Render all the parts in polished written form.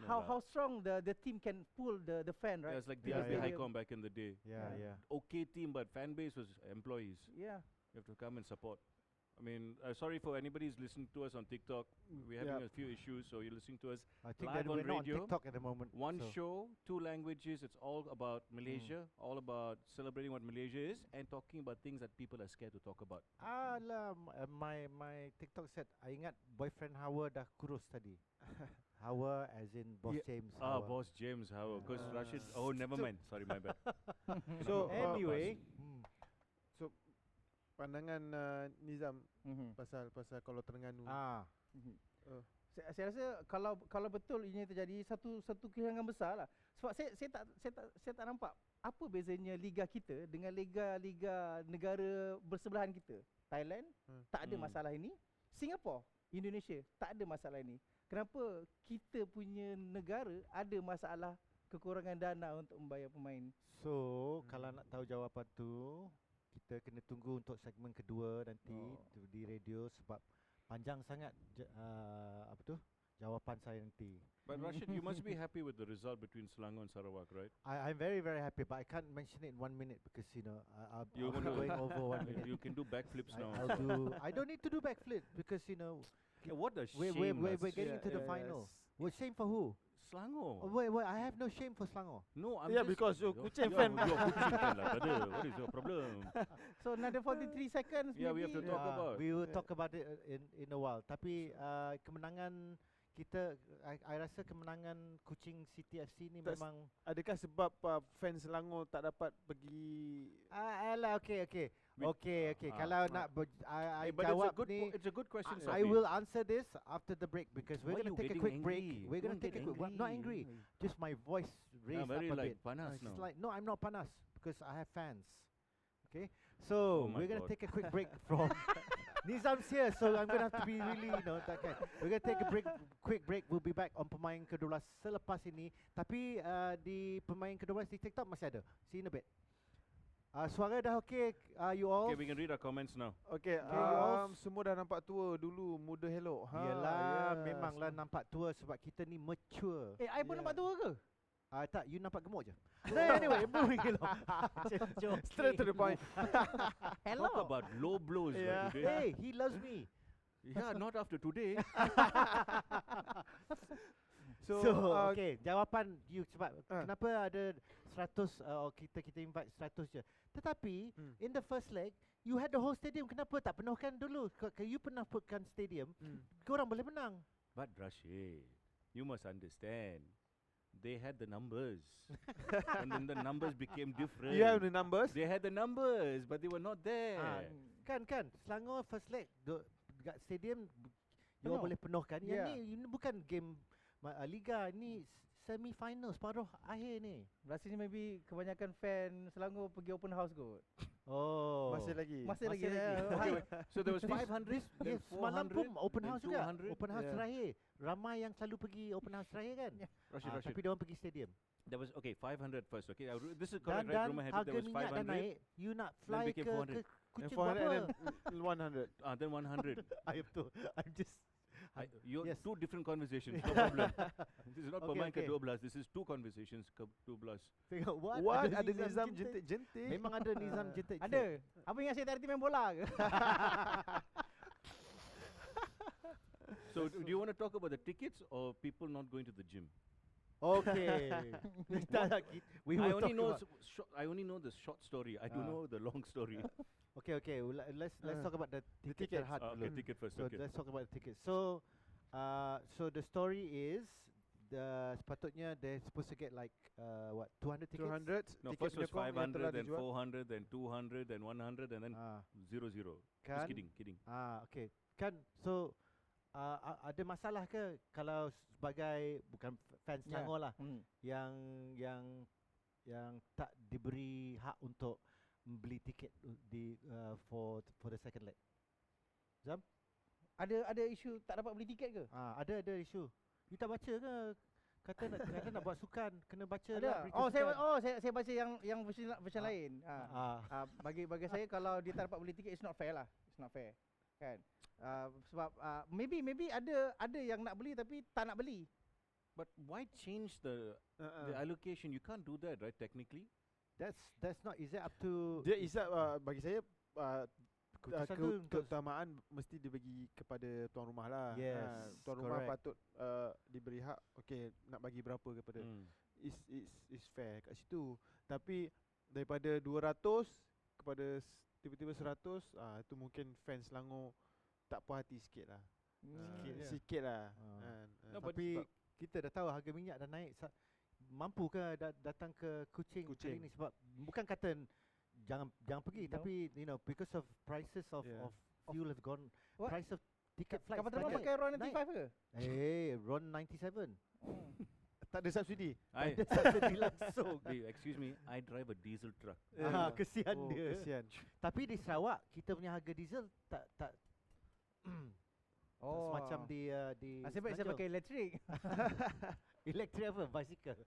how strong the team can pull the fan, right? Yeah, it's like Yeah, DSB yeah. Highcom back in the day. Yeah. Okay team, but fan base was employees. Yeah. You have to come and support. I mean, sorry for anybody who's listening to us on TikTok. We're having Yeah. a few issues, so you're listening to us I think live that on we're not on radio. TikTok at the moment. One so. show, 2 languages. It's all about Malaysia, all about celebrating what Malaysia is, and talking about things that people are scared to talk about. Alah, my TikTok said, I ingat boyfriend Hawa dah kurus tadi. Hawa as in Boss Yeah. James. Ah, Hawa. Boss James, how? Because Ah. Rashid. Oh, never mind. Sorry, my bad. So Anyway. so pandangan Nizam Mhm. pasal kalau Terengganu. Mhm. Uh. Saya rasa kalau betul ini terjadi satu kehilangan besar lah. Sebab saya tak nampak apa bezanya liga kita dengan liga negara bersebelahan kita. Thailand tak ada masalah ini. Singapura, Indonesia tak ada masalah ini. Kenapa kita punya negara ada masalah kekurangan dana untuk membayar pemain? So, kalau nak tahu jawapan tu, kita kena tunggu untuk segmen kedua nanti di radio sebab panjang sangat apa tu jawapan saya nanti. But Rashid, you must be happy with the result between Selangor and Sarawak, right? I'm very happy, but I can't mention it in 1 minute because I'll be going over 1 minute. You can do backflips now. I don't need to do backflip because Yeah, what a we're shame. getting into the final. Well, shame for who? Selangor. Oh, wait, I have no shame for Selangor. No, I'm Yeah, just because you're Kuching yeah, fan. You're Kuching fan lah, brother. What is your problem? So another 43 seconds Yeah, we maybe. have to talk about. We will talk about it in a while. Tapi kemenangan kita, I rasa kemenangan Kuching City FC ni memang. Adakah sebab fans Selangor tak dapat pergi? Alah, okay. Kalau nak I but jawab it's a good question, I Sophie. will answer this after the break because we're Why going to you take a getting quick break. angry? We're going to Don't take a get quick. I'm not angry. Just my voice raised up very a like bit. panas It's now. like no, I'm not panas because I have fans. Okay, so Oh my we're going to God. take a quick break from. Nizam's here, so I'm going to have to be really, that kind. We're going to take a quick break. We'll be back on pemain ke-12 selepas ini. Tapi di pemain ke-12 di TikTok masih ada. See you in a bit. Suara dah okay, you all? Okay, we can read our comments now. Okay, you all semua dah nampak tua dulu, muda hello. Yelah, memanglah nampak tua sebab kita ni mature. I pun nampak tua ke? Tak, you nampak gemuk je. Anyway, moving along. Straight to the point. Hello. Talk about low blows Yeah. today. Hey, he loves me. Yeah, not after today. So, okay, jawapan you cepat. Kenapa ada 100 kita invite 100 je. Tetapi in the first leg you had the whole stadium. Kenapa tak penuhkan dulu? You pernah putkan stadium. Korang boleh menang. But Rashid, you must understand. They had the numbers. And then the numbers became different. You have the numbers? They had the numbers, but they were not there. Kan Selangor first leg dekat stadium you Penuh. boleh penuhkan. Yang Yeah. ni bukan game liga, ni semi final separuh akhir ni. Rasanya maybe kebanyakan fan Selangor pergi open house kot. Oh. Masih lagi. Masih lagi. Okay, so there was 500, then Yes, semalam pun 400, open then house juga. 200. Open house Yeah. terakhir. Ramai yang selalu pergi open house terakhir kan. Rashid. Tapi dia orang pergi stadium. There was 500 first. Okay, this is Dan correct, right? Rumah harga Habib, there was minyak dah 500. naik. You nak fly became ke 400. Kuching 400 berapa? and then 100. Then 100. I'm just You're Yes. two different conversations. No problem. This is not Okay, pemain okay. ke-12. This is two conversations ke-12. tengok What? Ada Nizam jentik-jentik. Memang ada Nizam jentik. Ada. Apa ingat saya tak reti main bola ke? So do you want to talk about the tickets or people not going to the gym? Okay. We I will only talk know about. I only know the short story. I don't know the long story. Okay. Let's talk about the ticket tickets. terhad Okay, dulu. ticket first. So Okay. let's talk about the tickets. So the story is sepatutnya they're supposed to get like 200 tickets. 200. No, tiket first was penyokong yang telah 500, then dijual. 400, then 200, then 100, and then 0. Kan? Just kidding. Okay. Kan, so ada masalah ke kalau sebagai bukan fans Selangor lah yang tak diberi hak untuk beli tiket di for the second leg? Zam? Ada isu tak dapat beli tiket ke? Ada isu. You tak baca ke? Kata nak buat sukan, kena baca Ada. lah berita sukan. Saya baca yang version lain. Bagi saya kalau dia tak dapat beli tiket, it's not fair lah. It's not fair. Kan? Sebab maybe ada yang nak beli tapi tak nak beli. But why change the allocation? You can't do that, right? Technically. That's not. Is that up to Dia Izzat bagi saya keputusan tu untuk keutamaan mesti dibagi kepada tuan rumah lah. Yes, Tuan rumah correct. patut diberi hak. Okay, nak bagi berapa kepada is fair kat situ. Tapi daripada 200 kepada tiba-tiba 100, itu mungkin fans Selangor tak puas hati sikit lah. Sikit lah. No, but Tapi kita dah tahu harga minyak dah naik. Mampu ke datang ke Kuching kali ni? Sebab bukan kata jangan pergi, No. tapi because of prices of fuel have gone. What? Price of ticket flights Kapal terbang naik. pakai RON 95 ke? RON 97. Tak ada subsidi. I, Ada subsidi langsung. excuse me, I drive a diesel truck. Kesian dia. Kesian. Tapi di Sarawak kita punya harga diesel tak semacam di Nasib baik saya Semenanjung. pakai elektrik. Elektrik apa? Bicycle.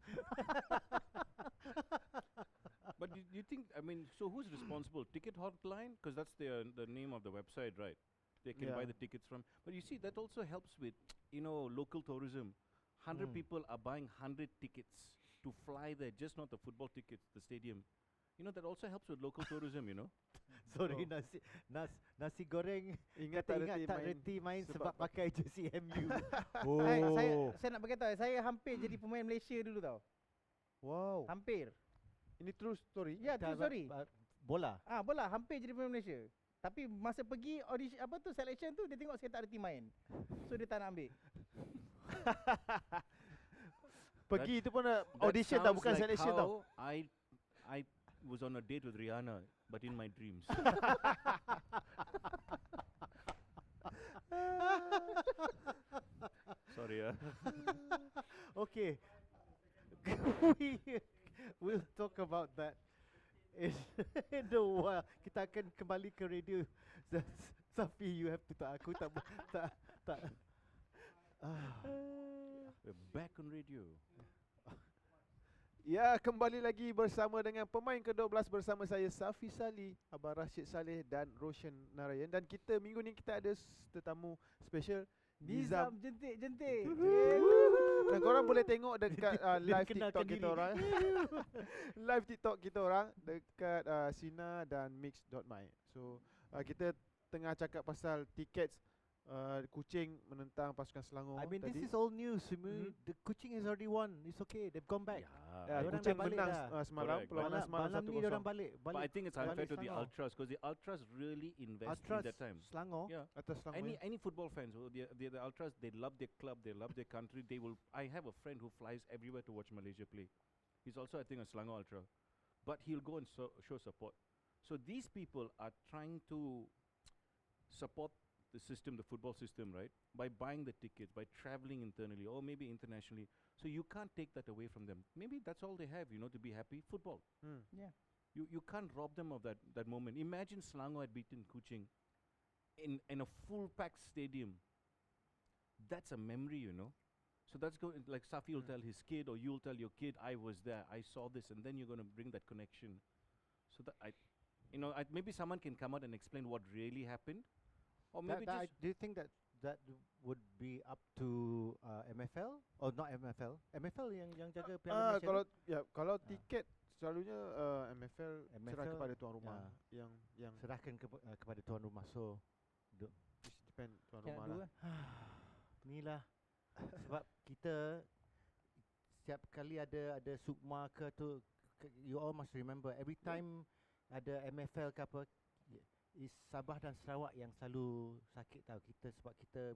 But do you think? I mean, so who's responsible? Ticket Hotline, because that's the name of the website, right? They can buy Yeah. the tickets from. But you see, that also helps with local tourism. 100 people are buying 100 tickets to fly there, just not the football tickets, the stadium. That also helps with local tourism. Sorry, Oh. nasi goreng Ingat kata tak ingat reti tak main reti main sebab sebab pakai jersey MU. Saya nak beritahu, saya hampir jadi pemain Malaysia dulu tau. Wow. Hampir. Ini true story. Ya, true story. Bola. Bola hampir jadi pemain Malaysia. Tapi masa pergi audition selection tu dia tengok saya tak reti main. So dia tak nak ambil. Pergi itu pun That audition tau, sounds bukan like selection tau. how I was on a date with Rihanna, but in my dreams. Sorry, Okay. We'll talk about that in a while. Kita akan kembali ke radio. Safi, you have to aku tak. We're back on radio. Ya, kembali lagi bersama dengan pemain ke-12 bersama saya Safi Salih, Abang Rashid Saleh dan Roshan Narayan. Dan kita minggu ni kita ada tetamu special Nizam Nizam. jentik-jentik. Dan korang boleh tengok dekat live kenalkan TikTok diri. kita orang. Live TikTok kita orang dekat Sina dan Mix.my. So kita tengah cakap pasal tiket Kuching menentang pasukan Selangor I mean, tadi. this is all news. The Kuching has already won. It's okay. They've gone back. Diorang Kuching dah balik menang dah. semalam, Correct. perlawanan semalam Malam ni diorang 1-0 balik. But I think it's unfair balik to the Selangor. ultras because the ultras really invest Ultras in that time. Selangor. Yeah. atas Selangor. Any football fans, the ultras, they love their club, they love their country. They will. I have a friend who flies everywhere to watch Malaysia play. He's also, I think, a Selangor ultra, but he'll go and show support. So these people are trying to support the system, the football system, right? By buying the tickets, by traveling internally or maybe internationally. So you can't take that away from them. Maybe that's all they have, to be happy. Football. Yeah. You can't rob them of that moment. Imagine Selangor had beaten Kuching in a full packed stadium. That's a memory, So that's like Safi will tell his kid, or you'll tell your kid, I was there, I saw this, and then you're going to bring that connection. So that maybe someone can come out and explain what really happened, or maybe just Do you think that would be up to MFL or not MFL? MFL yang jaga Piala Malaysia. Kalau tiket selalunya MFL serah MFL, kepada tuan rumah yang serahkan kepada tuan rumah. So depend tuan Yang rumah dua. lah. inilah sebab kita setiap kali ada Sukma ke tu, you all must remember every time ada MFL ke apa, is Sabah dan Sarawak yang selalu sakit tau kita, sebab kita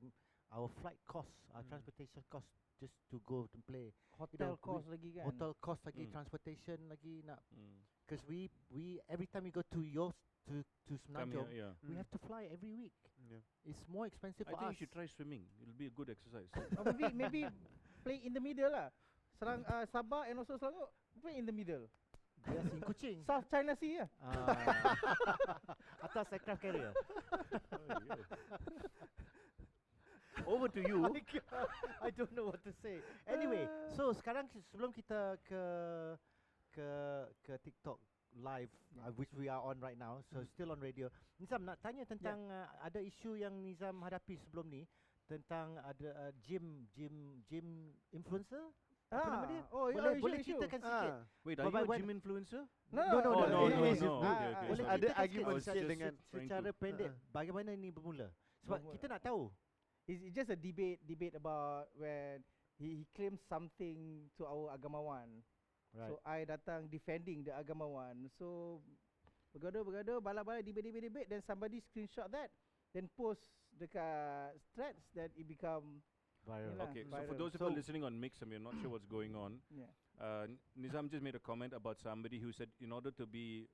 our flight cost, our transportation cost just to go to play, Hotel we- cost lagi kan. hotel cost lagi, transportation lagi nak, because we every time we go to come Semenanjung, here, yeah. we have to fly every week. Yeah. It's more expensive I for think us. you should try swimming. It'll be a good exercise. Or maybe play in the middle lah. Sabah and also Selangor play in the middle. Yes, in Kuching. South China Sea lah. Atas aircraft carrier. Over to you. I don't know what to say. Anyway, so sekarang sebelum kita ke TikTok live, which we are on right now, so still on radio. Nizam nak tanya tentang ada isu yang Nizam hadapi sebelum ni tentang ada gym influencer. Apa nama dia? Oh, Boleh ceritakan sikit? Wait, are you a Bye-bye. gym influencer? No. No. Oh, no. Okay, Okay. Boleh Ada ceritakan argument sikit sikit dengan secara pendek bagaimana ini bermula? Sebab Bermula. kita nak tahu. It's just a debate about when he claims something to our agamawan. Right. So I datang defending the agamawan. So bergaduh, balak-balak, debate, then somebody screenshot that, then post dekat threads, then it become Viral. Yalah. Okay, so viral. for those of you listening on Mix and we're not sure what's going on, yeah. Nizam just made a comment about somebody who said in order to be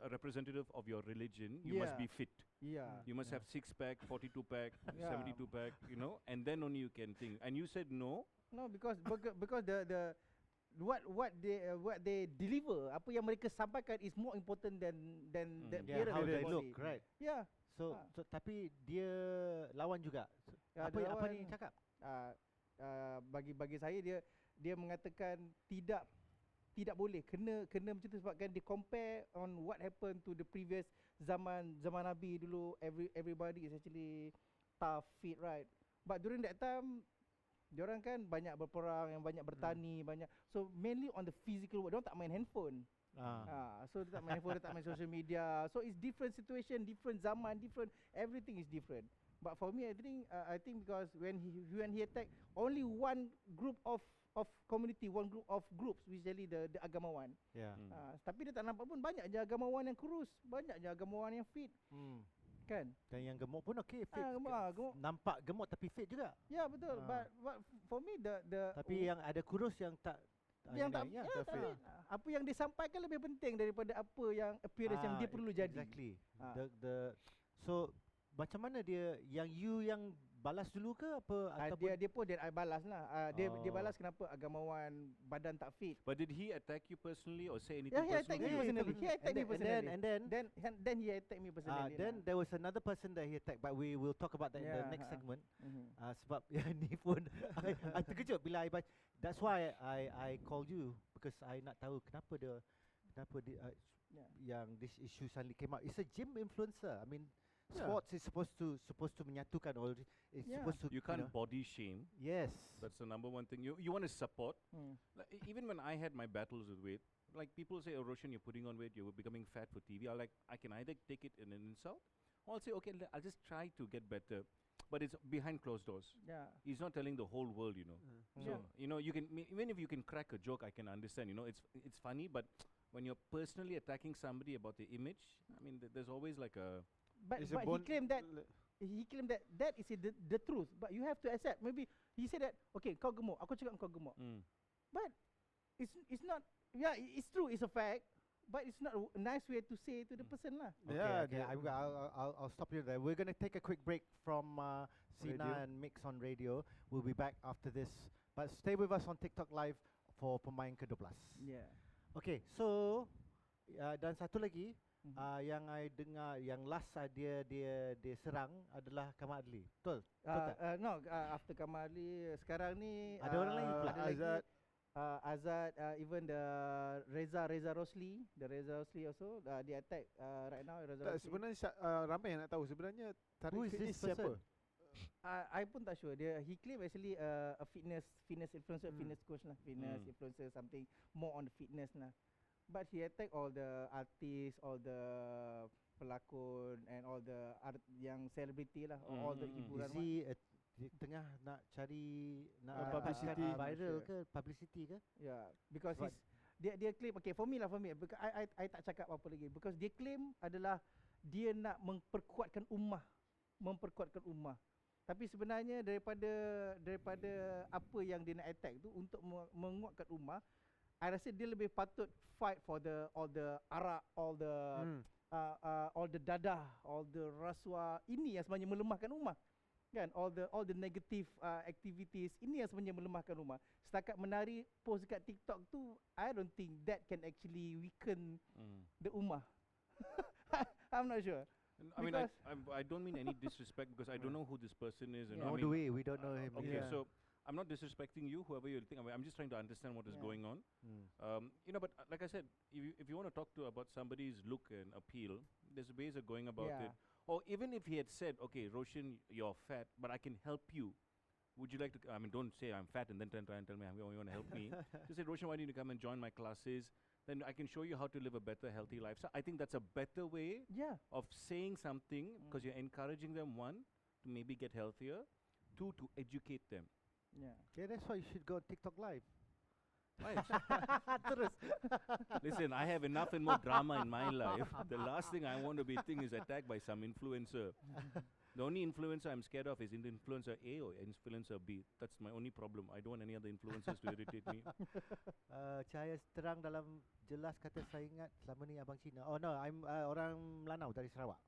a representative of your religion, you must Yeah. be fit. Yeah. You must have 6-pack, 42-pack, Yeah. 72-pack, and then only you can think. And you said no. No, because the what they deliver, apa yang mereka sampaikan is more important than the Yeah, appearance how of the they body. look, right? Yeah. So, Ah. tapi dia lawan juga. Ya, Apa dia apa lawan. ni cakap? Bagi saya dia mengatakan tidak boleh kena macam tu sebabkan dia compare on what happened to the previous zaman Nabi dulu. Everybody is actually tough, fit, right? But during that time diorang kan banyak berperang, yang banyak bertani, banyak, so mainly on the physical work. Diorang tak main handphone. So dia tak main handphone, dia tak main social media. So it's different situation, different zaman, different, everything is different. But for me, I think because when he attack only one group of community, one group of groups, which is the agamawan. Yeah. Tapi dia tak nampak pun banyak je agamawan yang kurus, banyak je agamawan yang fit, kan? Dan yang gemuk pun okey, fit. Gemuk. Nampak gemuk tapi fit juga. Ya, betul. But for me the Tapi yang ada kurus yang tak yang tak, ya, tak fit. Apa yang disampaikan lebih penting daripada apa yang appearance yang dia perlu jadi. Exactly. Ah. So macam mana dia yang balas dulu ke apa ataupun Dia pun I balas lah. Dia Oh. balas kenapa agamawan badan tak fit. But did he attack you personally or say anything Yeah, he attacked me personally? personally. He attacked me personally. And Then he attacked me personally. then there was another person that he attacked, but we will talk about that in the Yeah, next segment. Sebab ni pun I terkejut bila I baca. That's why I called you, because I nak tahu kenapa dia yang this issue suddenly came out. It's a gym influencer. I mean, sports is supposed to menyatukan all. It's Yeah. supposed to You can't body shame. Yes. That's the number one thing. You want to support. Hmm. Like, even when I had my battles with weight, like people say, "Oh, Roshan, you're putting on weight. You're becoming fat for TV." I can either take it in an insult, or I'll say, "Okay, I'll just try to get better." But it's behind closed doors. Yeah. He's not telling the whole world, So Yeah. you can even if you can crack a joke, I can understand. It's funny, but when you're personally attacking somebody about the image, I mean, there's always like a But It's a he claimed that that is the truth. But you have to accept. Maybe he said that, okay, kau gemuk, aku cakap kau gemuk. But it's not. Yeah, it's true. It's a fact. But it's not a nice way to say to the person lah. Okay, I'll stop you there. We're going to take a quick break from Sina Radio. and Mix on radio. We'll be back after this. But stay with us on TikTok Live for pemain ke-12. Yeah. Okay, so dan satu lagi Mhm. yang I dengar yang last dia serang adalah Kamal Adli. Betul? Betul tak? No, after Kamali sekarang ni Ada orang lain pula. ada lagi, Azad. Azad, even the Reza Rosli also dia attack right now. Reza Tak, Rosli. sebenarnya ramai yang nak tahu sebenarnya Who Tariq is Fitness this siapa? person? I pun tak sure. He claim actually a fitness influencer, fitness coach lah, fitness influencer, something more on the fitness lah. But he attack all the artists, all the pelakon and all the yang celebrity lah, all the hiburan. Is he di tengah nak cari publicity. viral Sure. ke publicity ke? Yeah, because But- dia claim, okay, for me, because I tak cakap apa lagi, because dia claim adalah dia nak memperkuatkan ummah. Tapi sebenarnya daripada apa yang dia nak attack tu untuk menguatkan ummah, I rasa dia lebih patut fight for all the arak, all the dadah, all the rasuah. Ini yang sebenarnya melemahkan ummah. Kan, all the negative activities ini yang sebenarnya melemahkan ummah. Setakat menari post dekat TikTok tu, I don't think that can actually weaken the ummah. I'm not sure. I mean, I don't mean any disrespect because I don't know who this person is. And Yeah. I Nor mean, do we don't know him. Okay, Yeah. so I'm not disrespecting you, whoever you think. I'm just trying to understand what is Yeah. going on. But like I said, if you want to talk about somebody's look and appeal, there's ways of going about Yeah. it. Or even if he had said, okay, Roshan, you're fat, but I can help you. Would you like to? I mean, don't say I'm fat and then try and tell me you want to help me. Just say, Roshan, why don't you come and join my classes? Then I can show you how to live a better, healthy life. So I think that's a better way Yeah. of saying something because you're encouraging them, one, to maybe get healthier, two, to educate them. Yeah. Okay, that's why you should go on TikTok live. Right. Terus. Listen, I have enough and more drama in my life. The last thing I want to be is attacked by some influencer. The only influencer I'm scared of is influencer A or influencer B. That's my only problem. I don't want any other influencers to irritate me. Cahaya terang dalam jelas kata saya ingat selama ni abang Cina. Oh no, I'm orang Melanau dari Sarawak.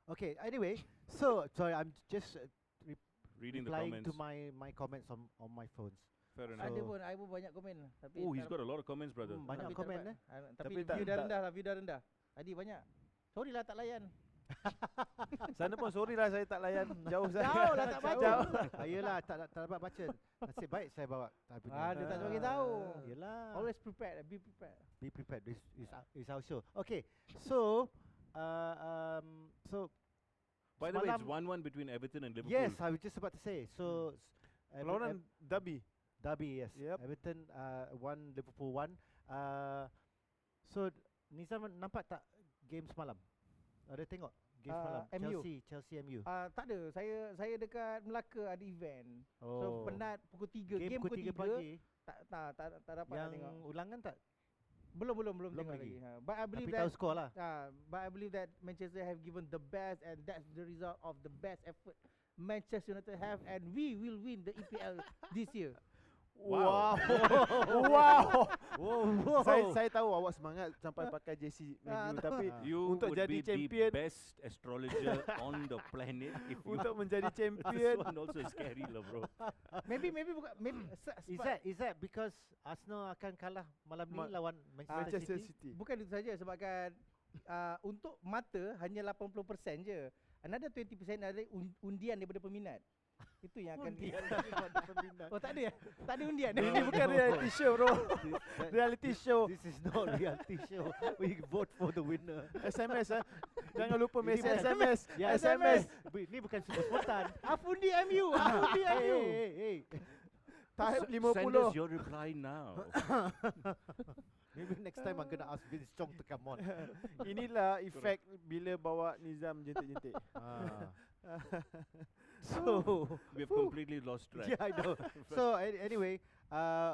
Okay, anyway, so sorry, I'm just Reading the replying comments. to my comments on my phones. Fair enough. Ada So- pun, I pun banyak komen. Tapi Oh, he's tak got a lot of comments, brother. Banyak tapi tak komen dapat. Tapi Tapi tak- view dah tak- rendah lah, view dah rendah. Tadi banyak. Sorry lah tak layan. Sana pun sorry lah saya tak layan. Jauh saya. Jauh lah tak baca. Jauh. Yelah, tak dapat baca. Nasib baik saya bawa. Dia tak bagi tahu. Yelah. Always prepared, be prepared. Be prepared. This is our show. Okay, so so By the way, it's semalam- 1-1 between Everton and Liverpool. yes, I was just about to say. So Perlawanan Derby. Derby, yes. Yep. Everton 1, Liverpool 1. So Nizam nampak tak game semalam? Ada tengok game semalam? MU. Chelsea MU. Tak ada. Saya dekat Melaka ada event. So penat pukul 3. Game pukul pukul 3 3. pagi. Tak dapat nak Yang tengok. ulangan tak? Belum belum tengok lagi. lagi. But I believe Tapi that tahu skor lah. but I believe that Manchester have given the best, and that's the result of the best effort Manchester United have, and we will win the EPL this year. Wow. Wow. Wow. Saya tahu awak semangat sampai pakai jersey MU tapi You untuk would jadi be champion, the best astrologer on the planet if you untuk menjadi This champion, one also scary lah, bro. Maybe bukan Is that because Arsenal akan kalah malam ni lawan Manchester City? City. bukan itu saja sebabkan untuk mata hanya 80% je. Another 20% ada undian daripada peminat. Itu yang akan Oh tak ada ya? Tak ada undian. Ini bukan reality show, bro. Reality show. This is not reality show. We vote for the winner. SMS Jangan lupa Ini mesej bukan- SMS. Ya, SMS. Ini bukan super spontan. Afundi MU, Afundi MU. Hey. Tahap Send us 50. your reply now. Maybe next time I'm gonna ask Vince Chong to come on. Inilah efek bila bawa Nizam jentik-jentik. So We have completely lost track. yeah, I know. So anyway,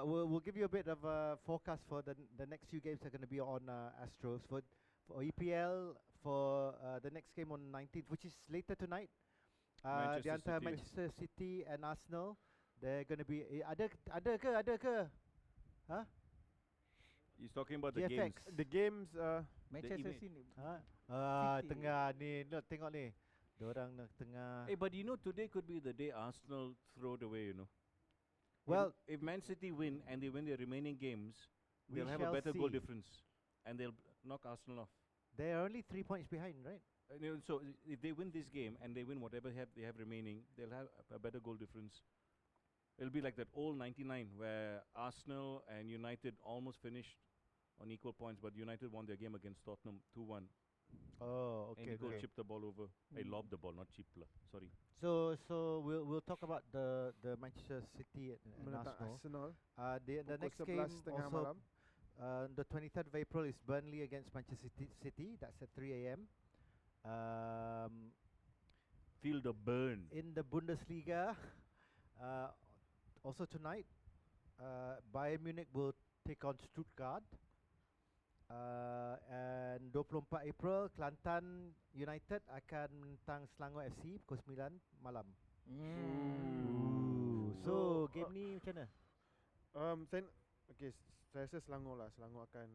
we'll give you a bit of a forecast for the next few games are going to be on Astros for EPL for the next game on 19th, which is later tonight. Di Manchester antara City. Manchester City and Arsenal, they're going to be ada ke? Huh? He's talking about the GFX. games. The games Manchester image. sini. City. Tengah ni, tengok ni. Diorang nak tengah. Hey, but you know, today could be the day Arsenal throw it away, you know. Well, if Man City win and they win their remaining games, we they'll have a shall better goal see. difference. And they'll knock Arsenal off. They are only 3 points behind, right? You know, so if they win this game and they win whatever they have remaining, they'll have a better goal difference. It'll be like that old 99 where Arsenal and United almost finished on equal points, but United won their game against Tottenham 2-1. Oh, And okay. Nico okay. chipped the ball over. I lobbed the ball, not chipped lah. Sorry. So we'll talk about the Manchester City and menentang Arsenal. Arsenal. The Pukul next 11 game tengah also malam. the 23rd of April is Burnley against Manchester City. That's at 3 a.m. Feel the burn. In the Bundesliga, also tonight, Bayern Munich will take on Stuttgart. And 24 April, Kelantan United akan menentang Selangor FC pukul 9 malam. So game ni macam mana? Saya rasa Selangor lah. Selangor akan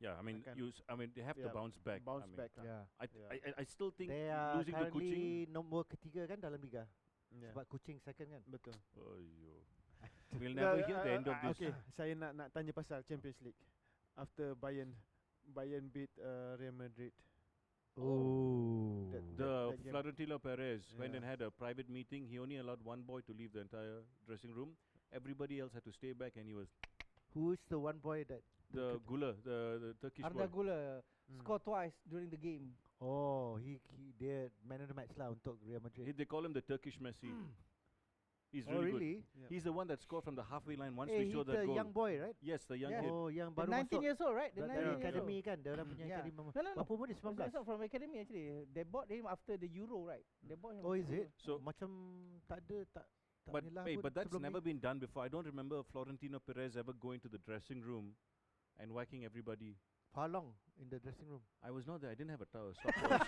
Yeah, I mean, Akan- they have to yeah, bounce back. bounce I mean, back lah. Yeah. I still think They are losing to Kuching. currently nombor ketiga kan dalam liga. Yeah. Sebab Kuching second kan. Betul. Aiyo. We'll never hear the end of this. Okay, saya nak tanya pasal Champions League. After Bayern beat Real Madrid. Oh. The that game. Florentino Perez went and Yeah. had a private meeting. He only allowed one boy to leave the entire dressing room. Everybody else had to stay back, and he was Who is the one boy that the Gula, the Turkish Arda boy. Güler. score twice during the game. Oh, dia man of the match lah untuk Real Madrid. They call him the Turkish Messi. He's Oh, really good. really? Yep. He's the one that scored from the halfway line once Eh, we showed he's that the goal. young boy, right? Yes, the young Yeah. kid. Oh, yang The baru 19 masuk years old, right? The dari 19 years academy old. kan, dia orang punya Yeah. academy. No, no, no. Berapa umur dia? 19? It's not from academy actually. They bought him after the Euro, right? They bought him. Oh, is after it? Euro. So- Macam tak ada tak But nyelah hey, pun but that's sebelum never ni. been done before. I don't remember Florentino Perez ever going to the dressing room and whacking everybody. How long in the dressing room? I was not there. I didn't have a towel. Stopwatch.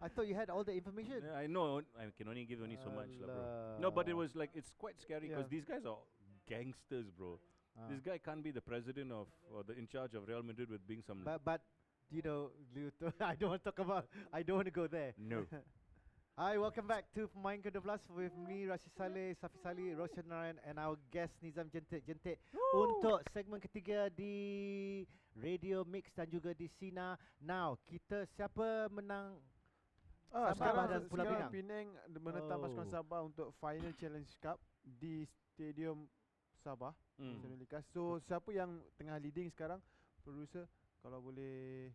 I thought you had all the information. Yeah, I know. I can only give only so much, lah, bro. No, but it was like it's quite scary because Yeah. these guys are gangsters, bro. This guy can't be the president of or the in charge of Real Madrid with being some. But you know, I don't want to talk about. I don't want to go there. No. Hi, welcome back to Pemain ke-12 with me, Rashid Saleh, Safi Salih, Roshan Narayan and our guest Nizam Jentik untuk segmen ketiga di Radio Mix dan juga di Sina. Now, kita siapa menang? Sabah dan Pulau sekarang Pinang. Penang menentang pasukan Oh. Sabah untuk Final Challenge Cup di Stadium Sabah. Mm. Stadium Likas. So siapa yang tengah leading sekarang? Producer kalau boleh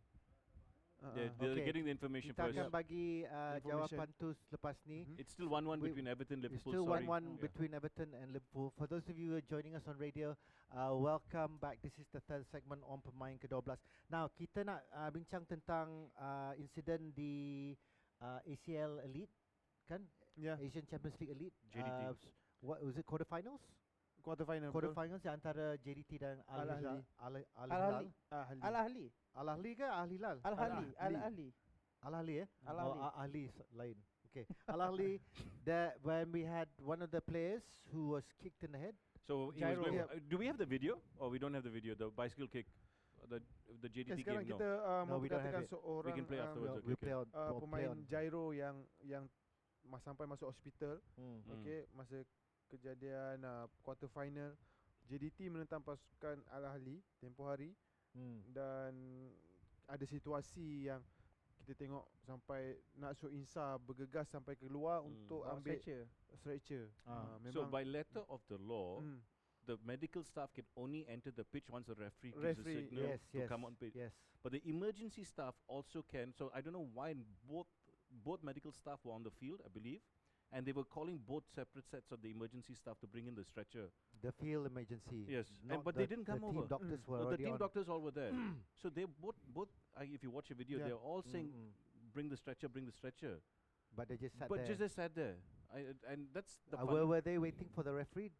They're Okay. getting the information Kita first. akan bagi Information. jawapan tu selepas ni. Mhm. It's still 1-1 We- between Everton and It's Liverpool. still sorry. 1-1 Yeah. between Everton and Liverpool. For those of you who are joining us on radio, welcome back. This is the third segment on Pemain ke-12. Now, kita nak bincang tentang insiden di ACL Elite, kan? Yeah. Asian Champions League Elite. JDT. What was it? Quarterfinals? Quarter final. Quarterfinals yang antara JDT dan Al Ahly. Al-Ahli. Ahli. Al-Ahli. Al-Ahli ke Al-Hilal? Al-Ahli. Al-Ahli. Al-Ahli. Al-Ahli Al-Ahli. Oh, Ahli lain. Okay. Al-Ahli, that when we had one of the players who was kicked in the head. So he was Gyro. going Yeah. do we have the video or we don't have the video? The bicycle kick, the Okay, JDT sekarang game. kita No, we don't have memperkatakan it. seorang We can play afterwards. We okay. play on, pemain gyro yang sampai masuk hospital. Hmm. Okey, masa kejadian quarter final JDT menentang pasukan Al-Ahli tempoh hari Hmm. dan ada situasi yang kita tengok sampai Naksu Insa bergegas sampai keluar untuk Bawa ambil stretcher. stretcher. So by letter of the law, mm, the medical staff can only enter the pitch once the referee gives a Referee, signal Yes, to yes, come on pitch. yes. But the emergency staff also can. So I don't know why both medical staff were on the field, I believe, and they were calling both separate sets of the emergency staff to bring in the stretcher. The field emergency. Yes, not but they didn't come the team over. doctors were No, the already team on. doctors all were there. So they both. If you watch a video, Yeah. they're all saying, Mm, mm. "Bring the stretcher, bring the stretcher." But they just sat But there. just they sat there, and that's the fun. Were they waiting for the referee?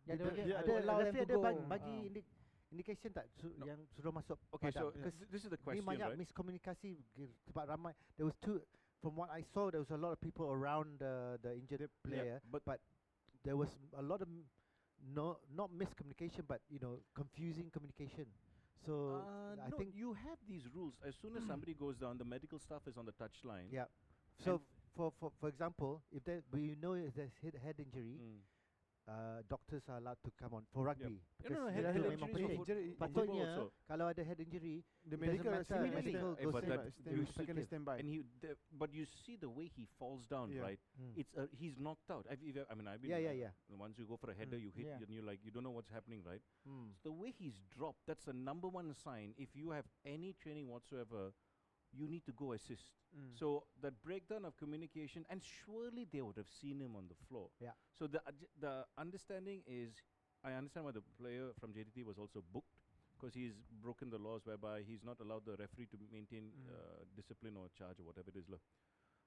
Yeah, Did they were- the- yeah, ada allow them referee to ada go. bagi Ah. indication tak No. yang sudah masuk Okay, so padam? Because this is the ni question, banyak right? miskomunikasi sebab ramai. There was two. From what I saw, there was a lot of people around the injured player, Yeah, but there was a lot of not miscommunication, but confusing communication. So I no, think you have these rules. As soon as somebody goes down, the medical staff is on the touchline. yeah. So for example, if we know if there's head injury, Mm. doctors are allowed to come on for rugby. No, no, because head itu injuries memang for penting. football Patutnya also. kalau ada head injury, the it medical doesn't matter, immediately. medical Eh, goes but in. that stand, you second should- standby. And but you see the way he falls down, Yeah. right? Mm. It's he's knocked out. I've been Yeah. Once you go for a header, Mm. you hit Yeah. and you don't know what's happening, right? Mm. So the way he's dropped, that's the number one sign. If you have any training whatsoever, you need to go assist. Mm. So that breakdown of communication, and surely they would have seen him on the floor. Yeah. So the understanding is, I understand why the player from JDT was also booked, because he's broken the laws whereby he's not allowed the referee to maintain discipline or charge or whatever it is.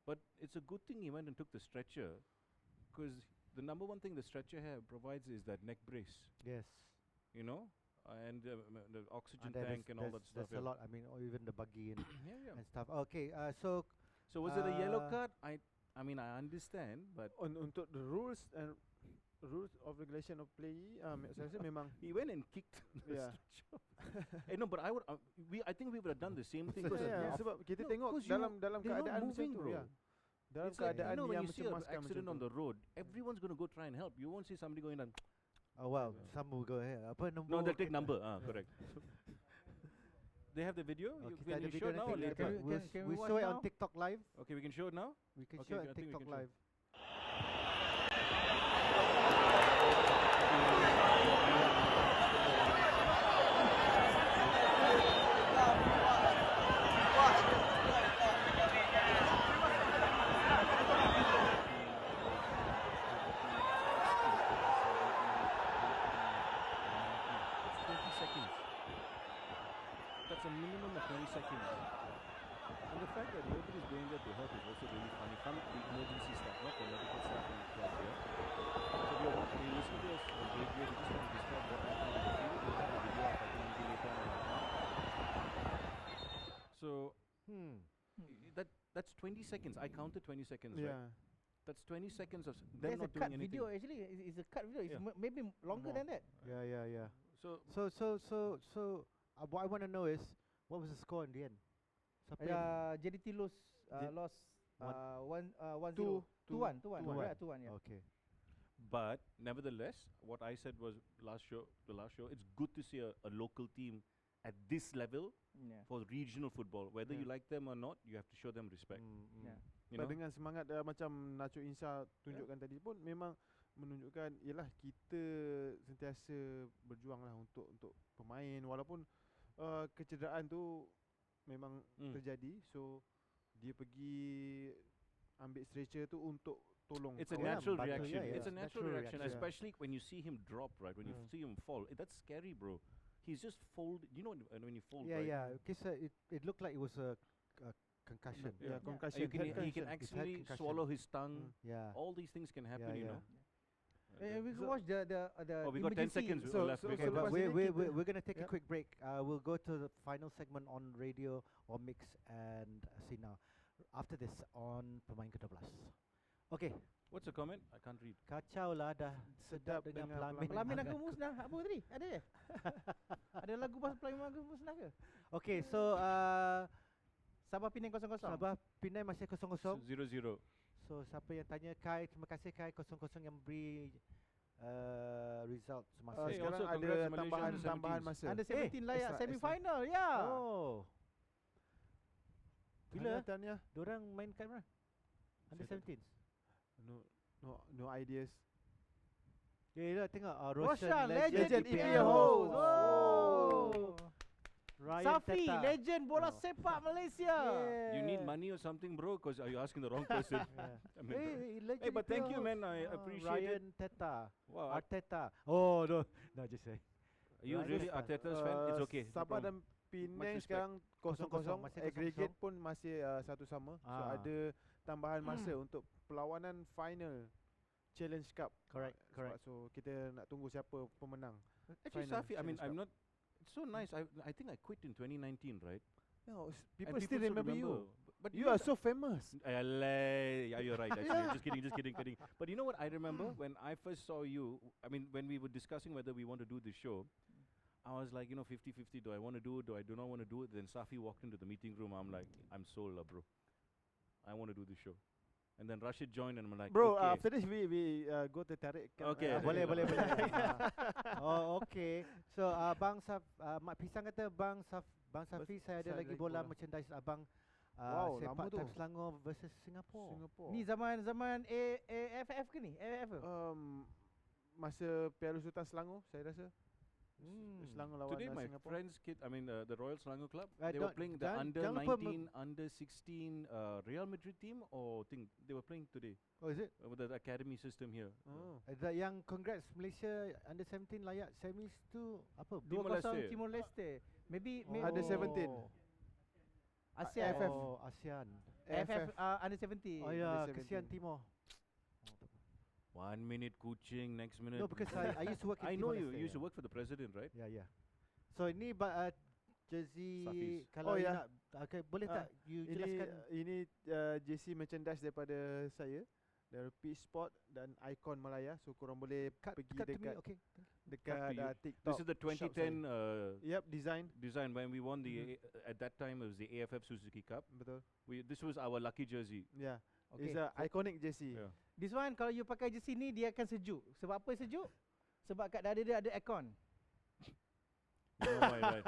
But it's a good thing he went and took the stretcher, because the number one thing the stretcher here provides is that neck brace, Yes. you know, and the oxygen And then tank and all that stuff. There's a lot. I mean, or even the buggy and, Yeah. and stuff. Okay. So So was it a yellow Uh, card? I mean I understand, but Untuk the rules and rules of regulation of play, saya rasa memang he went and kicked the Yeah. stretcher. No, but I think we would have done the same thing. Because, yeah, yeah. sebab kita No, tengok 'cause you- dalam they're not keadaan macam moving, tu, bro. ya. Dalam It's like, keadaan when yang you see an mencemaskan accident macam on tu. the road, everyone's going to go try and help. You won't see somebody going down. oh well, Yeah. some will go ahead. Apa nombor? No, they'll take kita- number. Correct. They have the video. Oh, You kita ada can you video show it now or nanti. later? Can We we show watch it on now? TikTok live. Okay, we can show it now. We can Okay, show I it on think we TikTok can show. live. to help is also really funny. Come the emergency staff, not the medical staff in the club here. So we are listening to us on radio. We just want to describe what happened in the field. We'll have a video up, I think, maybe later on our account. So that's 20 seconds. I counted 20 seconds, right? Yeah. That's 20 seconds of them There's a not cut doing anything. video actually. It's a cut video. It's Yeah. maybe longer More. than that. Yeah. So So what I want to know is what was the score in the end? Siapa yang- JDT lost J- lost one- 1-0. 2-1. 2-1. 2-1. Right, 2-1, yeah. Okay. but nevertheless, what I said was the last show, it's good to see a local team at this level Yeah. for regional football. Whether you Yeah. like them or not, you have to show them respect. Yeah. You But know? dengan semangat macam Nacho Insa tunjukkan tadi pun memang menunjukkan ialah kita sentiasa berjuang lah untuk pemain walaupun kecederaan tu memang terjadi, so dia pergi ambil stretcher tu untuk tolong It's a kawan. natural bantu, reaction. yeah, It's a yeah. natural Natural reaction, reaction. especially when you see him drop, right? When you Mm. see him fall, that's scary, bro. He's just fold. You know when you fold, Yeah, right? yeah. Because it looked like it was a concussion. Yeah, Yeah. concussion. You can, head he can concussion. actually concussion. swallow his tongue. Yeah. All these things can happen, you yeah. know. We can So- watch the Oh, we got 10 emergency. seconds So- left. so- we Okay, can- but lepas we're, ini we're, kita- we're, we're going to take a Yep. quick break. We'll go to the final segment on radio or mix and see now. After this on Pemain ke-12. Okay, What's the comment? I can't read. kacau lah dah sedap Sedap dengan dengan pelamin. Pelamin aku musnah. Apa tadi? Ada ya? Ada lagu pasal pelamin aku musnah ke? Okay, so Sabah Penang 0-0. Sabah Penang masih 0-0. 0-0. So siapa yang tanya Kai, terima kasih Kai 0-0 yang beri result semasa. Hey, Sekarang also ada congrats Malaysia tambahan under tambahan 17s. masa. Under 17 layak extra, semi-final. Ya. Oh. Bila Tanya. diorang main kat mana? Under Saya tak- 17. No ideas. Ya, tengok Roshan, legend Legend EPL EPL host. host. Oh. Ryan Safi, Teta. legend bola Oh. sepak Malaysia. You need money or something, bro? Because are you asking the wrong person? Yeah. I mean, Legend hey, but thank EPL you, man. host. I appreciate Ryan it. Teta. Wow. Arteta. Oh, no. No, just say. Are you Ryan really Teta. Arteta's fan? It's okay. no Sabah problem. dan Penang respect. sekarang 0-0. Masih Aggregate 0-0. pun masih satu sama. So Ah. ada tambahan masa untuk perlawanan final Challenge Cup. Correct, Sebab correct. So kita nak tunggu siapa pemenang. Actually, final Safi, I mean, Challenge I'm Cup. not. It's so nice. I think I quit in 2019, right? No, And people still remember you. But You are so famous. Yeah, you're right. Actually, just kidding. But you know what I remember when I first saw you? I mean, when we were discussing whether we want to do this show, I was like, 50-50. Do I want to do it? Do not want to do it? Then Safi walked into the meeting room. I'm like, I'm sold, bro. I want to do this show. And then Rashid joined, and I'm like, Bro, okay. after this we go to tarik. Okay, Boleh, boleh, boleh. Ah. Oh, okay. So, Bang Saf, Mak Pisang kata, Bang Safi, saya ada saya lagi lagi bola bola. merchandise abang. Wow, Sepak lama tu. Time Selangor versus Singapore. Singapore. Ni zaman AFF ke ni? AFF ke? Masa Piala Sultan Selangor, saya rasa. Selangor lawan Today, my Singapore. friend's kid, I mean, the Royal Selangor Club, Uh, they were don't- playing the jangan- under jangan lupa 19, under 16 Real Madrid team, or thing they were playing today Oh, is it? with the academy system here. Oh. Yang congrats Malaysia under 17 layak semis tu apa? Timor 2-0 Leste. Timor Leste. Maybe Under 17. ASEAN. AFF. Oh, ASEAN. AFF under 17. Oh ya, Under kesian 17. Timor. 1 minute Kuching, next minute. No, because I used to work in I know Timor you. Leste, You used to yeah. work for the president, right? Ya, ya. So ini jersey Safis. kalau Oh, you ya. nak okay, boleh Ah, tak you jelaskan? Ini JC merchandise daripada saya dari Peach Sport dan Icon Malaya. So korang boleh Cut pergi to me, dekat okay. dekat Cut to you. TikTok. This is the shop 2010 Yep, design. design when we won Mhm. at that time it was the AFF Suzuki Cup. Betul. This was our lucky jersey. Yeah. Okay. It's a iconic JC. Yeah. This one kalau you pakai jersey ni dia akan sejuk. Sebab apa sejuk? Sebab kat dada dia ada aircon. You know why, right?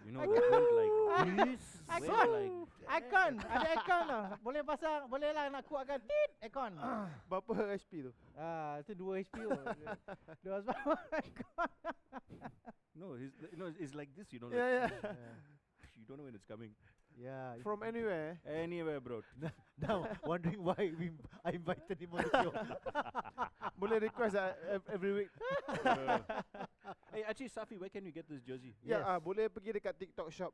You know, we went like this. Aircon. Went like Aircon, ada aircon tau. Boleh pasang, boleh lah nak kuatkan tit aircon. Berapa HP tu? Itu 2 HP tu. Dia sebab aircon. no, it's like this. You know, Yeah, like, yeah. you don't know when it's coming. Yeah. From anywhere. Anywhere, bro. Now wondering why I invited him on the show. Boleh request every week. Hey, actually, Safi, where can you get this jersey? Ya, Yes. boleh pergi dekat TikTok shop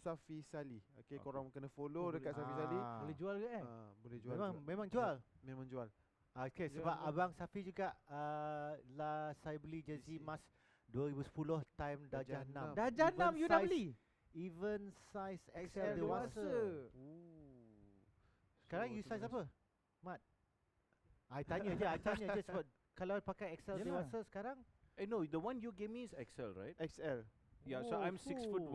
Safi Sali. Okay, Okay. korang kena follow Oh, dekat boleh. Safi Sali. Boleh jual ke kan? Boleh jual. Memang jual. Memang jual. Okay, Jual sebab jual. abang Safi juga lah saya beli jersey Jersey. emas 2010 time Darjah 6. Darjah 6 you dah beli? Even size XL XL dewasa. dewasa. Sekarang you size apa? Mat. I tanya je sebab kalau pakai XL Yalah. dewasa sekarang No, the one you gave me is XL, right? XL. Yeah, so Oh, I'm 6'1".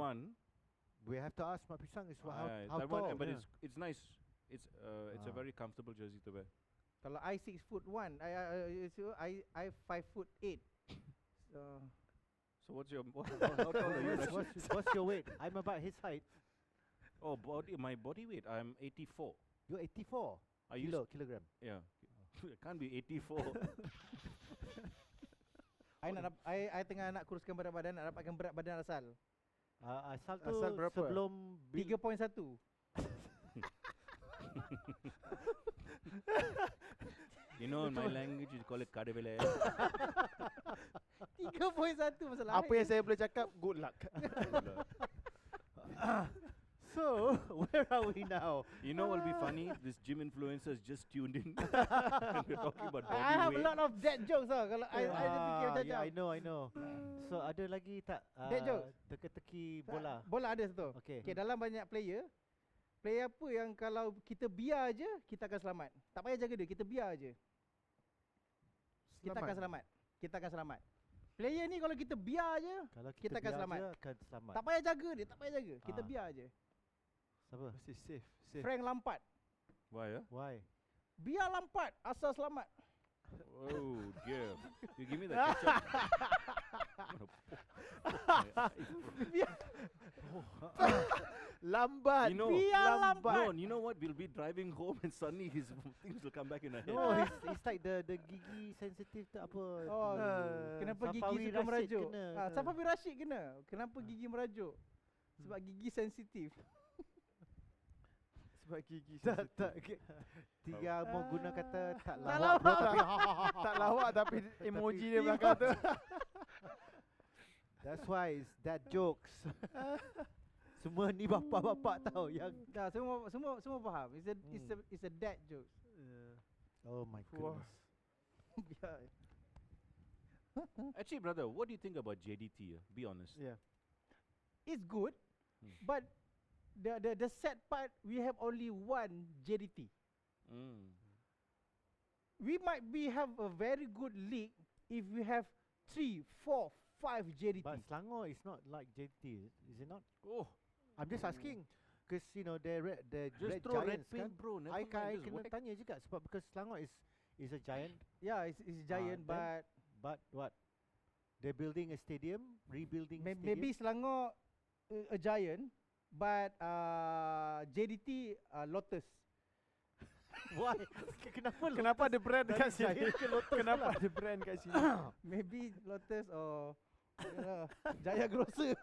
we have to ask Mat Pisang is how That tall. one, but yeah. it's nice. It's a Ah. very comfortable jersey to wear. Kalau I 6'1", I 5'8". So So what's your how tall are you? Rashid? What's your weight? I'm about his height. Oh, my body weight. I'm 84. You're 84 I used kilogram. yeah. It can't be 84. I tengah nak kuruskan berat badan, nak dapatkan berat badan asal. Asal tu Asal berapa? sebelum 3.1. You know, in my language, you call it kadevele. 3.1 masalah. Apa yang saya boleh cakap, good luck. So, where are we now? You know what'll be funny? This gym influencers just tuned in. And we're talking about body I have a weight. lot of dead jokes tau. Kalau I ada fikir macam yeah, I know. So, ada lagi tak Dead joke? teka-teki bola? Bola ada satu. Okay. Okay, dalam banyak player apa yang kalau kita biar je, kita akan selamat. Tak payah jaga dia, kita biar je. Kita akan selamat. Kita akan selamat. Player ni kalau kita biar je, Kalau kita akan biar selamat. je, akan selamat. tak payah jaga dia, tak payah jaga. Kita Ah. biar je. Siapa? Mesti safe. Frank Lampard. Why? Why? Biar Lampard, asal selamat. Oh dear. You give me the ketchup. I'm gonna poke my eyes, bro. Lambat. You know, biar no, Lampard. you know what? We'll be driving home and suddenly his things will come back in our head. No, it's like the gigi sensitive tu apa? Oh, kenapa gigi Safawi suka Rashid merajuk? kena. Safawi Rashid kena. Kenapa gigi merajuk? Sebab gigi sensitif. Sebab gigi Tak, sensitif. Tiga mau guna kata tak Tak lawak bro, lawak. tapi Tak lawak tapi emoji dia belakang tu. that's why it's that jokes. Semua ni bapak-bapak tahu yang Dah semua faham. It's a dad joke. oh my Wah. goodness. Biar. Actually, brother, what do you think about JDT? Be honest. Yeah. It's good, but the sad part, we have only one JDT. Mm. We might have a very good league if we have 3, 4, 5 JDT. But Selangor is not like JT, is it not? Oh, I'm just asking, because you know the just red throw red giants paint, kan. bro. Never I mind, just kena whack. tanya juga sebab because Selangor is a giant, Yeah, it's giant, then but but what? They're building a stadium, rebuilding stadium. maybe Selangor a giant, but JDT Lotus. Why? Kenapa? Kenapa ada brand Dari kat sini? Giant ke Lotus Kenapa pula? ada brand kat sini? Maybe Lotus or Jaya Grocer.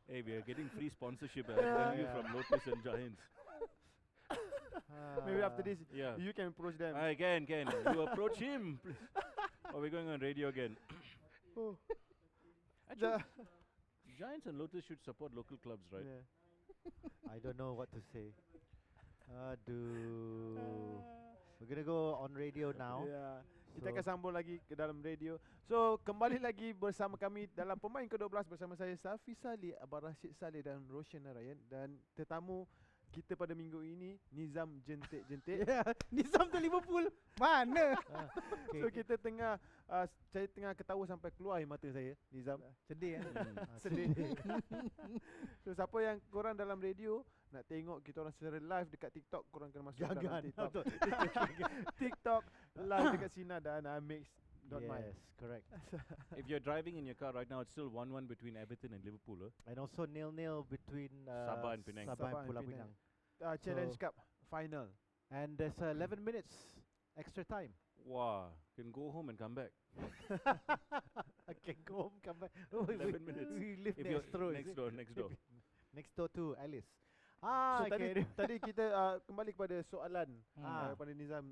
Hey, we are getting free sponsorship. I'm telling you, from Lotus and Giants. Maybe after this, Yeah. you can approach them. Ken, you approach him, please. Oh, we're going on radio again. Oh. Actually, Giants and Lotus should support local clubs, right? Yeah. I don't know what to say. Aduh. We're gonna go on radio now. Yeah. Kita So- akan sambung lagi ke dalam radio. So, kembali lagi bersama kami dalam pemain ke-12 bersama saya Safi Saleh, Abang Rashid Saleh dan Roshan Narayan, dan tetamu kita pada minggu ini Nizam Jentik-Jentik. Yeah, Nizam tu Liverpool. Mana? So kita tengah saya tengah ketawa sampai keluar air mata saya, Nizam. Sedih kan? Sedih. So siapa yang korang dalam radio nak tengok kita orang secara live dekat TikTok, korang kena masuk dalam Jangan. TikTok. TikTok live dekat Sina dan mix.my. Yes, correct. If you're driving in your car right now, it's still 1-1 between Everton and Liverpool. And also 0-0 between Sabah and Penang. Sabah Sabah and and Pulau Penang. Pinang. Challenge So- Cup final. And there's 11 minutes extra time. Wow, can go home and come back. I can go home, come back. Oh, 11 minutes. We live If next door. next door, next door. Next door to Alice. So okay. tadi kita kembali kepada soalan Ah. pada Nizam.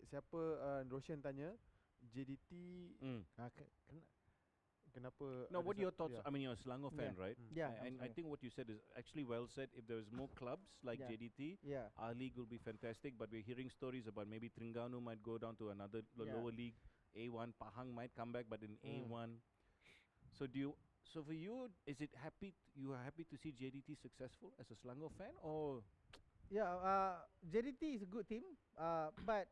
Siapa Roshan tanya JDT kenapa Now, ada what are your thoughts? yeah. I mean, you're a Selangor fan, right? Yeah, And I'm I think what you said is actually well said. If there was more clubs like Yeah. JDT, Yeah. our league will be fantastic. But we're hearing stories about maybe Terengganu might go down to another Yeah. lower league. A1, Pahang might come back, but in Mm. A1. So so for you, is it you are happy to see JDT successful as a Selangor fan, or Yeah, JDT is a good team, but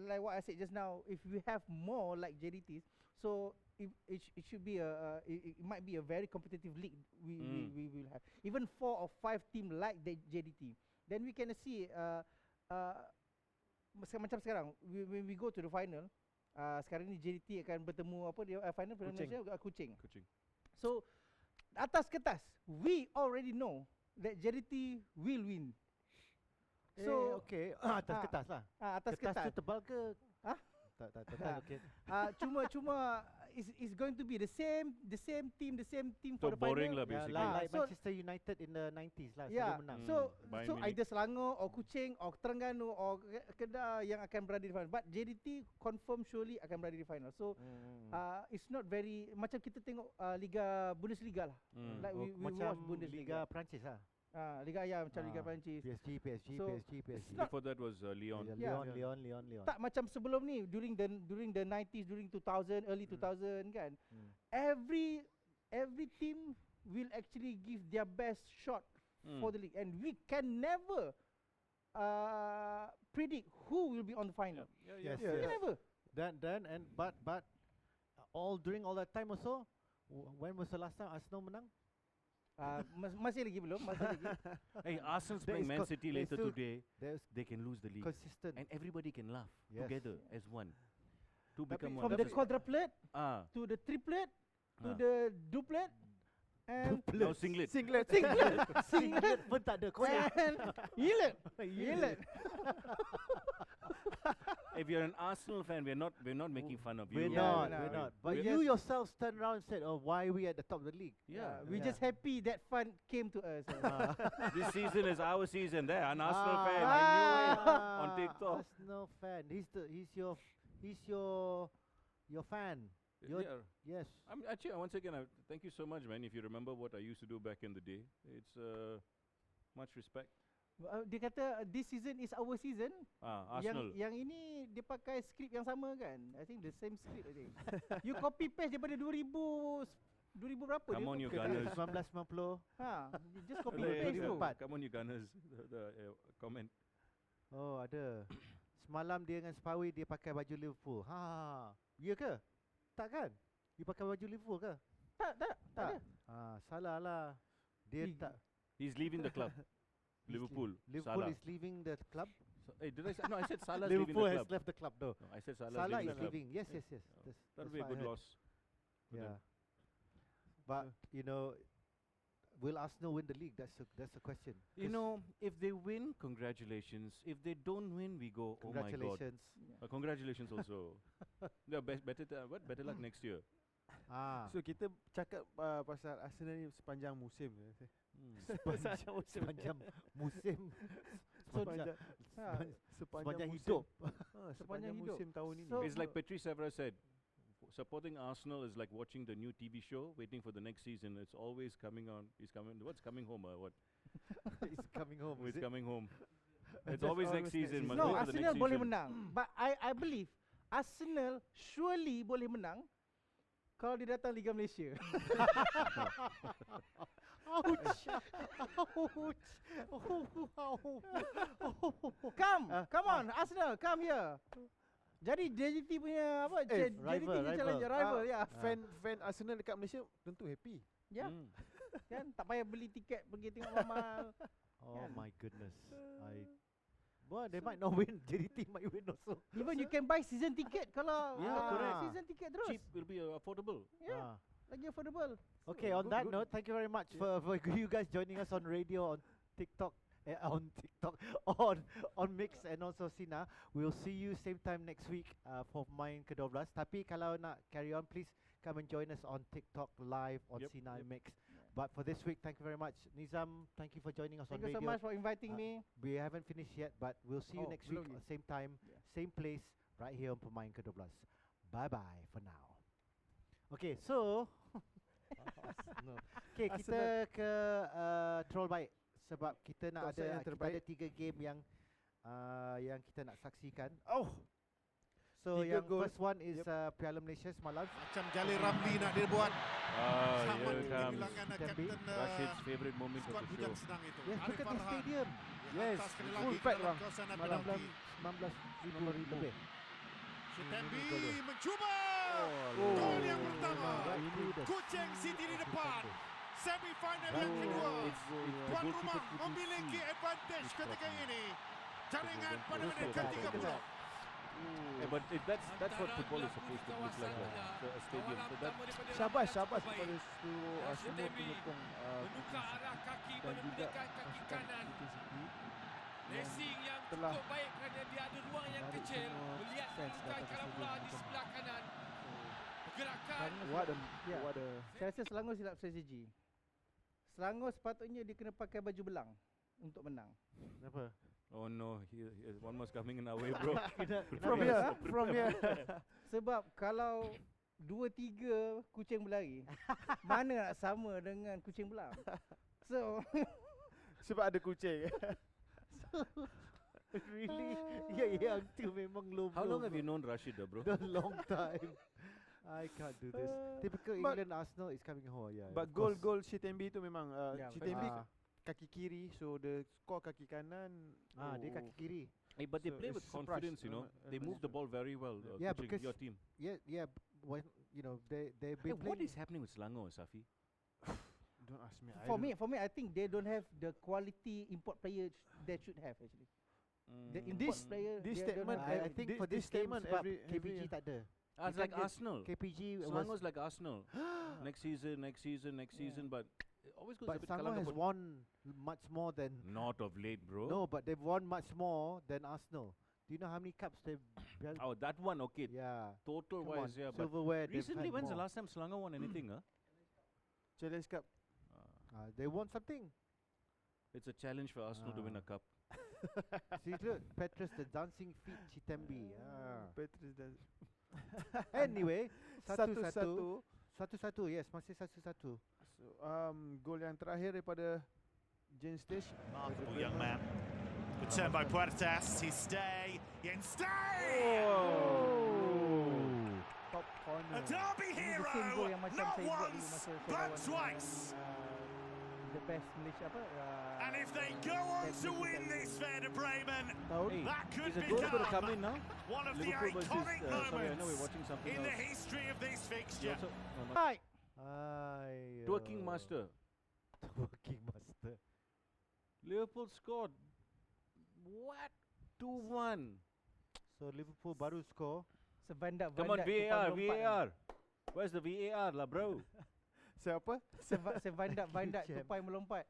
like what I said just now, if we have more like JDTs, so it should be it might be a very competitive league. We will have even 4 or 5 team like the JDT. Then we can see macam sekarang when we go to the final, sekarang ni JDT akan bertemu apa dia final Kuching. Malaysia Kuching. Kuching? So atas kertas we already know that JDT will win. So okay. Atas ah, kertas lah. atas Kertas kertas. tu tebal ke? Hah? Tak Ah. okay. Cuma it's going to be the same team So for the boring final. lah Yeah, basically. like So- Manchester United in the 90s lah. Yeah. Selalu menang. So Bayern so Munich. either Selangor or Kuching or Terengganu or Kedah yang akan berada di final. But JDT confirm surely akan berada di final. So it's not very macam kita tengok Liga Bundesliga lah. Mm. Like we macam watch Bundesliga. Liga Perancis lah. Liga ayam macam Liga Ah, Perancis. PSG, So, PSG. not- Before that was Lyon. Yeah. Leon. Tak macam sebelum ni during the 90s, during 2000, early 2000 kan. Hmm. Every team will actually give their best shot for the league, and we can never predict who will be on the final. Yes, We can never. But during all that time also, when was the last time Arsenal menang? Masih lagi belum, masih lagi. Hey, Arsenal's There playing is Man co- City there is later still- today. There's They can lose the league, consistent. and everybody can laugh Yes. together as one. To Tapi become one. From the That's- quadruplet Ah, to the triplet to Ah. the duplet and now singlet. singlet Singlet pun tak ada. Koyak. and Elet. If you're an Arsenal fan, we're not making fun of you. We're Yeah, not, no, we're no. not. But We're you just- yourselves turned around and said, "Oh, why are we at the top of the league?" Yeah. We Yeah. just happy that fun came to us. This season is our season. There, an Arsenal fan. I knew it on TikTok. Arsenal fan. He's your fan. You're- Yeah. Yes. I'm actually once again. Thank you so much, man. If you remember what I used to do back in the day, it's much respect. Dia kata this season is our season. Arsenal. Yang ini dia pakai skrip yang sama kan? I think the same script I think. You copy paste daripada 2000 berapa Come dia? on, you copy Gunners. 1990. you just copy The- paste tu. Come on, you Gunners. The comment. Oh, ada. Semalam dia dengan Spawi dia pakai baju Liverpool. Ya ke? Tak kan? You pakai baju Liverpool ke? Tak ada. Salah lah. Dia Ih, tak. He's leaving the club. He's Liverpool. Liverpool Salah. is leaving the club. Hey, did I say? No, I said Salah's leaving Liverpool the has club. left the club though. No, I said Salah's Salah leaving is the club. leaving. Yes. Yeah. That's That'll be a what I good heard. loss. for them. Yeah. But you know, will Arsenal win the league? That's the question. You 'Cause know, if they win, congratulations. If they don't win, we go, oh my god. congratulations. Congratulations also. Yeah, better luck next year. So kita cakap pasal Arsenal ni sepanjang musim. Sepanjang musim. So, Sepanjang, sepanjang musim. hidup. Sepanjang hidup. musim tahun ini. So- It's like Patrice Evra said, supporting Arsenal is like watching the new TV show, waiting for the next season. It's always coming on. What's coming home? What? He's coming home. It's is it? coming home. It's That's always always next next season. season. Must No, wait for the Arsenal next boleh season. menang. But I believe Arsenal surely boleh menang kalau dia datang Liga Malaysia. Ouch! Come on, Arsenal, come here. Jadi JDT punya apa? JDT rival. punya challenger, rival ya. Fan Arsenal dekat Malaysia tentu happy. Ya, Mm. kan tak payah beli tiket pergi tengok mahal. Oh Kan? my goodness. Well, they might not win. JDT might win also. Even you can buy season ticket kalau Yeah, correct. season ticket terus. Cheap will be affordable. Yeah, lagi affordable. Okay, on good, that good. note, thank you very much for you guys joining us on radio, on TikTok, on TikTok, on Mix and also Sina. We'll see you same time next week for Main ke-12. Tapi kalau nak carry on, please come and join us on TikTok live on Sina Mix. But for this week, thank you very much. Nizam, thank you for joining us on radio. Thank you so much for inviting me. We haven't finished yet, but we'll see you next week, belum. same time, same place, right here on Pemain ke-12. Bye-bye for now. Okay, so no. Okay, kita ke troll baik sebab kita nak ada kita ada 3 game yang kita nak saksikan. So yang first one is Piala Malaysia semalam. Macam Jalil Ramli nak dia buat. Sama Here comes kehilangan Kapten Rashid's favorite moment of skuad the Bujang show. Senang itu. Yes, Arif look at the Farhan. stadium. Yes, Sekali full lagi pack dalam bang. kawasan Malam penalti. 19,000 lebih. Shitembi mencuba. Gol yang pertama. Kuching City di depan. Semi final yang kedua. Tuan rumah memiliki advantage ketika ini. Jaringan pada menit ke-30. But that's what football is supposed to look like, a stadium. So that Syabas kepada seluruh semua penyokong Membuka arah kaki dan juga menggunakan kaki kanan. Racing yang telah cukup baik kerana dia ada ruang yang menarik kecil. semua Melihat fans tangkai datang ke Karabula stadium di untuk sebelah kanan. Pergerakan what Ya. a Saya rasa Selangor silap strategi. Selangor sepatutnya dia kena pakai baju belang untuk menang. Kenapa? oh no, one was coming in our way, bro. from here Sebab kalau 2-3 kucing berlari, mana nak sama dengan kucing belang? So sebab ada kucing. Really? Yang tu memang low How blow, long have bro. you known Rashid, bro? A long time. I can't do this. Typical but- England Arsenal is coming home. Yeah. But of course. goal Shitembi tu memang Ya, Shitembi Ah. kaki kiri, so the score kaki kanan. Dia kaki kiri. Hey, but they So play it's with surprise, confidence, you know. They move the ball very well. Yeah, Kuching, because- your team. Yeah. When they've Hey, been what playing. is happening with Selangor, Safi? Don't ask me. for me, I think they don't have the quality import player they should have actually. The import This- player this they don't statement, have. I think This- for this this game statement sebab every- KPG every- tak ada. It's You like can't get Arsenal. KPG Selangor's was, like Arsenal. next season, but it always goes a but bit Selangor has kalangaput. won much more than. Not of late, bro. No, but they've won much more than Arsenal. Do you know how many cups they've? Oh, that one, okay. Yeah. Total Come on. wise, yeah. But Silverware. they've recently, had when's the more. last time Selangor won anything, huh? Challenge Cup. They won something. It's a challenge for Arsenal to win a cup. See, look, Petrus the dancing feet Chitembi. Petrus dah Anyway, satu-satu. satu. Yes, masih satu. So, gol yang terakhir daripada Jane Stage. Remarkable young man. Good turn by Puertas. He stay. Yen stay. Top corner. A derby Ini the hero. same goal yang macam Not saya buat dulu once, masa saya but lawan, twice. the best Malaysia And if they go on to win this Werder Bremen, Hey, that could is a goal going to come become in now? one of the Liverpool versus, iconic sorry, I know we're moments watching something in the else. history of this You fixture. also, no, not- Right. Twerking master. Twerking master. Liverpool scored. What? 2-1. So Liverpool baru score. Sevandak Come on, VAR. Where's the VAR lah, bro? Siapa? Sevandak Champ. tupai melompat.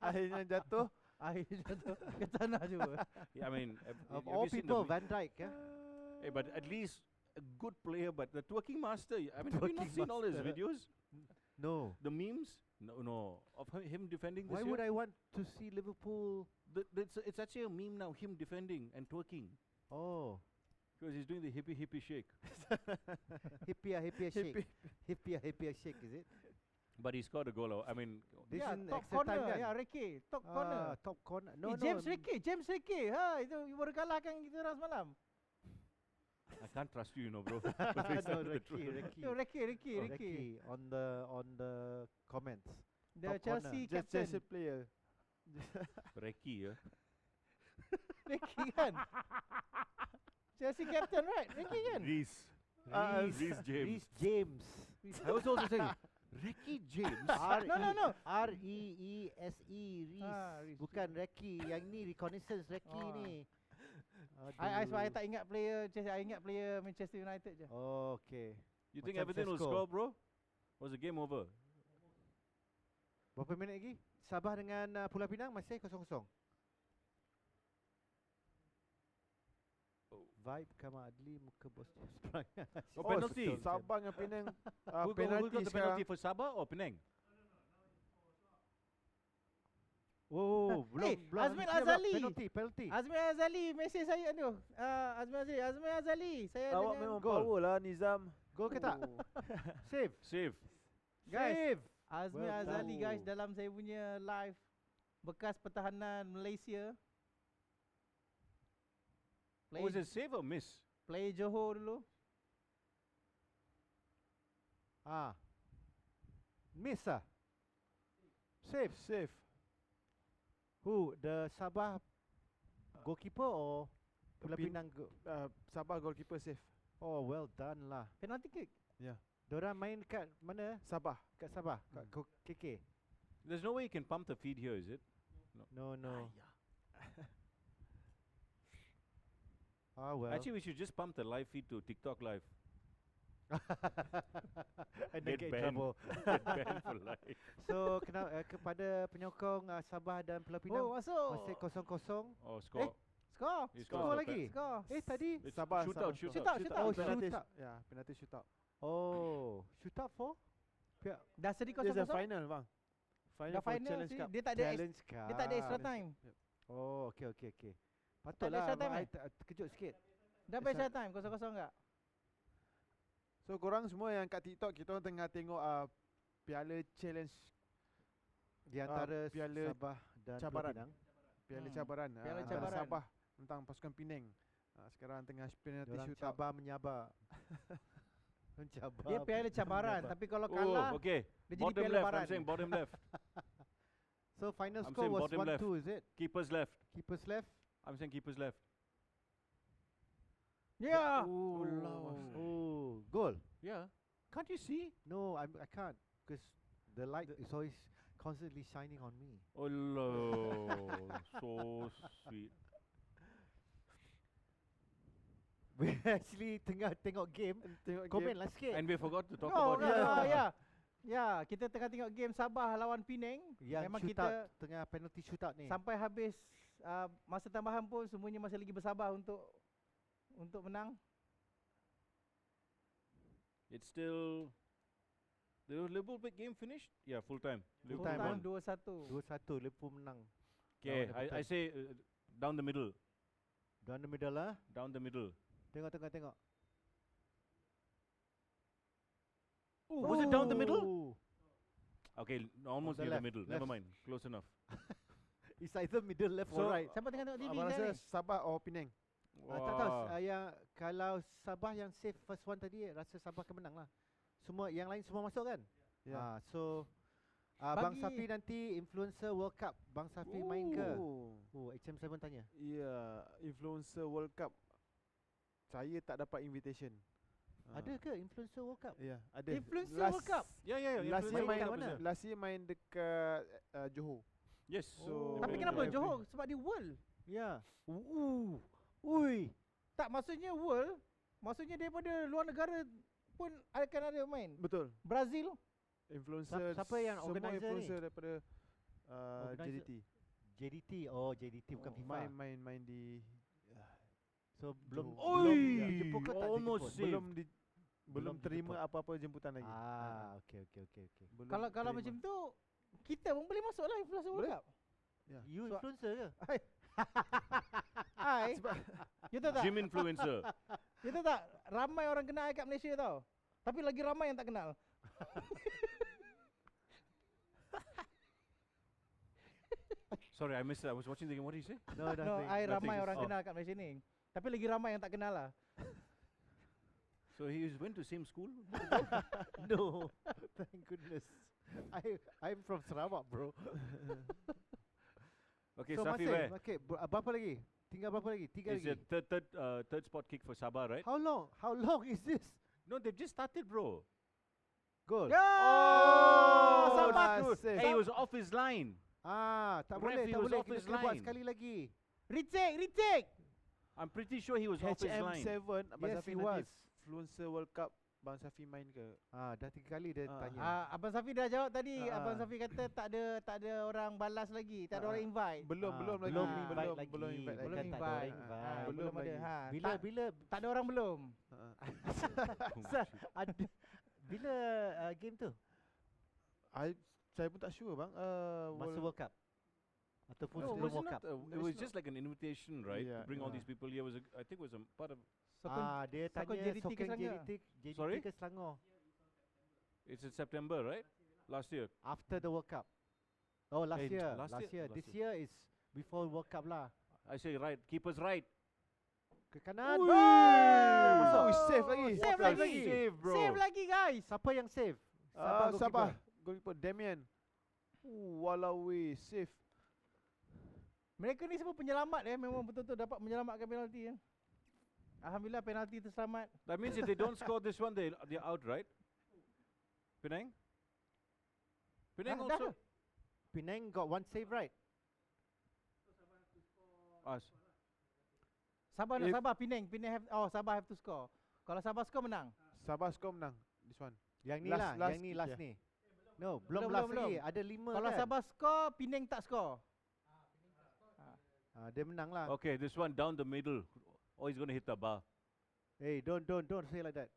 Akhirnya jatuh. Air jatuh ke tanah cuba. Yeah, I mean, Of have all you seen people, the Van Dijk. Hey, but at least a good player. But the twerking master. I mean, have you not Twerking seen all his master. videos? No. The memes? No. Of him defending this Why year? would I want to see Liverpool? It's actually a meme now. Him defending and twerking Oh, because he's doing the hippie shake. hippia shake. Hippia shake, is it? But he scored a goal. I mean, This Ya, in top extra time corner. kan? Ya, Reke, top corner. Top corner. No, James no. Reke. Ha, itu baru kalahkan kita orang semalam. I can't trust you, bro. No, Itu Ricky. Reke. On the comments. The top corner. Chelsea Just captain. a player. Recky, yeah. Reke kan? Chelsea captain, right? Reke kan? Reese. Reece James. Reece James. I was also saying, Recky James. No. R-E-E-S-E. Reece. Reece. Bukan Recky. Yang ni reconnaissance Recky Oh. ni. Sebab I tak ingat player Chelsea, I ingat player Manchester United je. Oh, okay. You think Macam everything will Sesko. score, bro? Was the game over? Berapa minit lagi? Sabah dengan Pulau Pinang masih 0-0. Vibe Kamal Adli muka bos strike. Oh, penalty. Sabah dengan Penang. Who Penalti got the sekarang. penalty for Sabah or Penang? Oh, belum Azmin dia Azali. Penalty. Azmi Azali mesej saya tu. Azmi Azali. Saya Awak dengan memang Gol. power lah Nizam. Gol ke tak? Save. Save. Guys. Save. Azmi Well Azali done. guys dalam saya punya live bekas pertahanan Malaysia. Was it save or miss? Play Johor dulu. Miss ah. Save. Who? The Sabah goalkeeper or Pulau Pin- Pinang Sabah goalkeeper save. Oh, well done lah. Penalty kick. Diorang main kat mana? Sabah. Kat Sabah, kat KK. There's no way you can pump the feed here, is it? No. Well. Actually, we should just pump the live feed to TikTok live. And then Get get in banned. trouble. Get banned for live. So kepada penyokong Sabah dan Pulau Pinang Oh, masuk. masih 0-0. Oh, score. Skor. He Skor scores a lagi? Skor. Tadi? It's Sabah, shoot out, Sabah. shoot Shoot out. out, shoot Oh, out. Penalti shoot out. Ya, penalti shoot out. Oh, shoot out for? Dah seri There's a 0-0. final bang. Final Dah for final Challenge sih. Cup. Dia tak ada Challenge Cup. dia tak ada extra time. Oh, okay. Tak ada Patutlah extra time, abang, I terkejut sikit. Dah Extra- extra time 0-0 enggak? So korang semua yang kat TikTok kita orang tengah tengok Piala Challenge, Di antara Piala Sabah dan Pulau Cabaran. Pinang. Piala Hmm. Cabaran. Piala Antara Cabaran. Sabah tentang pasukan Penang. Sekarang tengah penalti Diorang shoot out. cabar menyabar. Mencabar. Dia piala cabaran menyabar. tapi kalau kalah Oh, okay. dia jadi Bottom piala left. baran. I'm saying bottom left. So final I'm score saying was bottom left. 1-2, is it? Keepers left. Keepers left. I'm saying keepers left. Ya. Oh, goal. Yeah. Can't you see? No, I can't because the light is always constantly shining on me. Oh, no. So sweet. We actually tengah tengok game. Tengok Komen game. lah sikit. And we forgot to talk No, about no, it. no, ya. Ya, kita tengah tengok game Sabah lawan Penang. Yang Memang shoot kita out, tengah penalty shootout ni. sampai habis masa tambahan pun semuanya masih lagi bersabar untuk menang. It's still the Liverpool big game finished? Yeah, full time. Full Liverpool time, won. 2-1. 2-1 Liverpool menang. Okay, Lawan I Everton. say down the middle. Down the middle lah. Down the middle. Tengok. Ooh, was it down the middle? Oh. Okay, almost the near the left, middle. Never left. mind. Close enough. It's either middle left or So, right. Siapa tengah tengok TV Abang sekarang rasa ni? Sabah or Penang? Tak tahu yang kalau Sabah yang save first one tadi rasa Sabah akan menang lah. Semua yang lain semua masuk kan? Ya. So Bang Bagi- Safi nanti influencer World Cup. Bang Safi main ke? Oh. Oh, HM7 tanya. Ya, influencer World Cup. Saya tak dapat invitation. Ada ke influencer World Cup? Ya, ada. Influencer Last- World Cup? Yeah. Last year Main main kat mana? Last year main dekat Johor. Yes. So- Tapi Oh, kenapa every- Johor? Sebab dia world. Ya. Ui. Tak, maksudnya world. Maksudnya daripada luar negara pun akan ada main. Betul. Brazil. Influencer. Siapa yang semua organizer ni? influencer daripada Organizer. JDT. JDT. Oh, JDT bukan FIFA. Main di So belum Johor. belum Oi, dijemput ke tak almost dijemput? safe. belum Belum terima dijemput. apa-apa jemputan lagi. Okey. Belum Kalau terima. macam tu, kita pun boleh masuk lah influencer World Boleh. Cup. You So- influencer ke? Hai. You tahu tak? Gym influencer. You tahu tak? Ramai orang kenal I kat Malaysia tau. Tapi lagi ramai yang tak kenal. Sorry, I missed it. I was watching the game. What did you say? No, No, nothing. I ramai nothing. orang Oh. kenal kat Malaysia ni. Tapi lagi ramai yang tak kenal lah. So he went to same school? No, thank goodness. I'm from Sarawak, bro. Okay, So Safi, masih, where? okay, berapa lagi? Tinggal berapa lagi? 3 It's lagi. a third spot kick for Sabah, right? How long? How long is this? No, they've just started, bro. Goal. Ya! Oh, Sabah that's tu. good. Hey, he was off his line. Tak Ref, boleh, he tak was boleh. off Kita his kena buat line. sekali lagi. Retake. I'm pretty sure he was off his line. HM7 Abang Yes, Safi he nanti was. Influencer World Cup Bang Safi main ke? Dah 3 kali dia tanya. Abang Safi dah jawab tadi. Ah, Abang ah. Safi kata tak ada orang balas lagi, tak ada orang invite. Belum lagi. belum invite lagi. Belum invite Belum Kan tak ada invite. orang invite. Belum lagi. ada. Bila Tak ada orang belum. ada bila game tu? Saya pun tak sure bang. Masa World Cup ataupun No, sebelum was it World not? Cup? It was just like an invitation, right? Yeah, To bring all yeah. these people here was, I think, was a part of. Dia Sokong tanya JDT ke Sokong Selangor? JDT Sorry? ke Selangor It's in September, right? Last year. after the World Cup. Oh, last Eh, year. last year. This year is before World Cup lah. I say right. Keeper's right. Ke kanan. Masuk. Save lagi. Save Save lagi. Save bro. Save lagi guys. Siapa yang save? Sabah. Goalkeeper Damian. Walau weh, save. Mereka ni semua penyelamat memang betul-betul dapat menyelamatkan penalti ya. Alhamdulillah penalti terselamat. That means if they don't score this one, they're out, right? Penang? Penang Dah, also? Penang got one save, right? Us. Sabah Penang Sabah have to score. Kalau Sabah score menang. Sabah score menang. This one. Yang ni Last- lah, last yang ni kick, last yeah. ni. No, belum Belum, last belum, lagi. Ada 5 Kalau kan? Sabah score, Penang tak score. Dia menang lah. Okay, this one down the middle. Oh, he's going to hit the bar. Hey, don't say like that.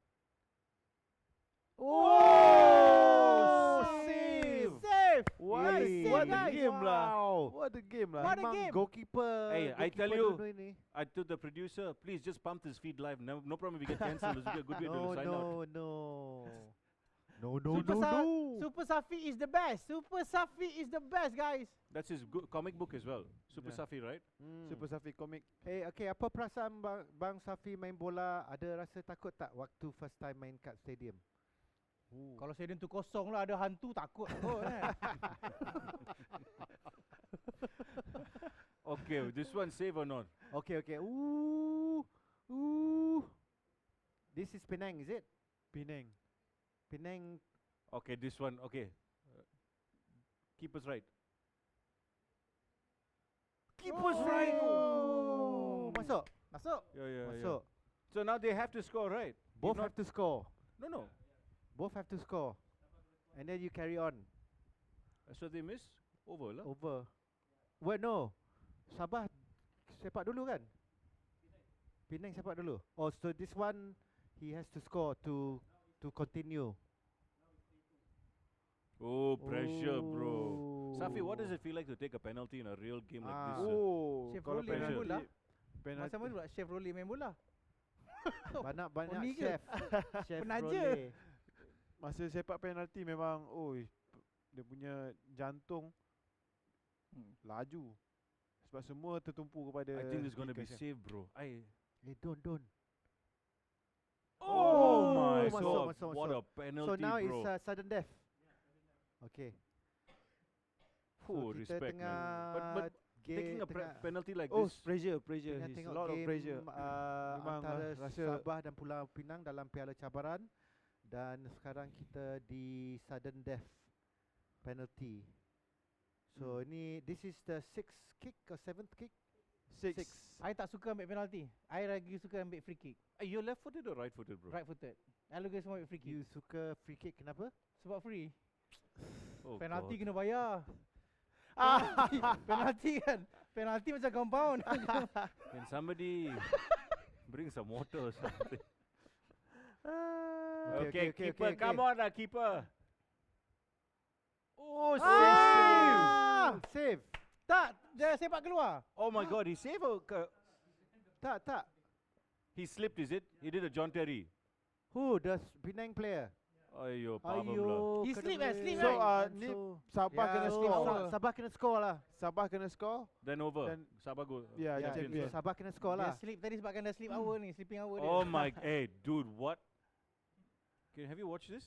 Oh, save. Save. What Hey. what a guys. game lah. Wow. What a game lah. What a Memang game. goalkeeper. Hey, I tell goalkeeper you. dua-dua ni. I told the producer, please just pump this feed live. No problem if we get cancelled. It's a good way to sign out. No. Super Safi is the best. Super Safi is the best guys. That's his comic book as well. Super Yeah. Safi, right? Super Safi komik. Okay, apa perasaan Bang Safi main bola? Ada rasa takut tak waktu first time main kat stadium? Kalau stadium tu kosong lah, ada hantu takut kot kan. Okay, this one save or not? Okay. This is Penang, is it? Penang. Penang. Okay, this one. Okay. Keeper's right. Keeper's right. Masuk. Yeah. Masuk. So now they have to score, right? Both If not- have to score. No. Both have to score. And then you carry on. So they miss? Over lah. Over. Wait, no. Sabah sepak dulu kan? Penang sepak dulu. Oh, so this one he has to score to continue. Oh, pressure, bro. Safi, what does it feel like to take a penalty in a real game like this? Oh, kalau Chevrolet main bola. penalti. Masa mana pula Chevrolet main bola? Banyak Oni ke? chef. Chef Penaja. Roleh. Masa sepak penalti memang dia punya jantung laju. Sebab semua tertumpu kepada I think it's going to be kickers. safe, bro. Don't. Oh my masuk, God. masuk, What masuk. a penalty, So now bro. it's sudden death. Okay. Oh, So kita respect, tengah man. But taking a penalty like Oh, this, pressure. tengah It's a tengok lot of game pressure. Memang, antara rasa- Sabah dan Pulau Pinang dalam Piala Cabaran, dan sekarang kita di sudden death penalty. So this is the 6th kick or 7th kick? Six. I tak suka ambil penalty. I lagi suka ambil free kick. you're left-footed or right-footed, bro? Right footed. I lagi semua ambil free kick. You suka free kick, kenapa? Sebab free. Oh, Penalti God. kena bayar. Penalti kan. Penalti macam compound. Can somebody bring some water or something? Okay, keeper, come on, keeper. Oh, Save. Tak, dia sepak keluar. Oh my God, he saved or Tak. he slipped? Is it? He did a John Terry. Who? The Penang player? Ayo, problem lah. He kena slip, main. slip, So, right? ni So- Sabah kena so score. Sabah kena score lah. Sabah kena score. Then over. Then- Sabah go. Yeah, Ya, champion. Sabah kena score Dia lah. slip tadi sebabkan dah sleep hour ni, sleeping hour dia. Oh my, hey, dude, what? Have you watched this?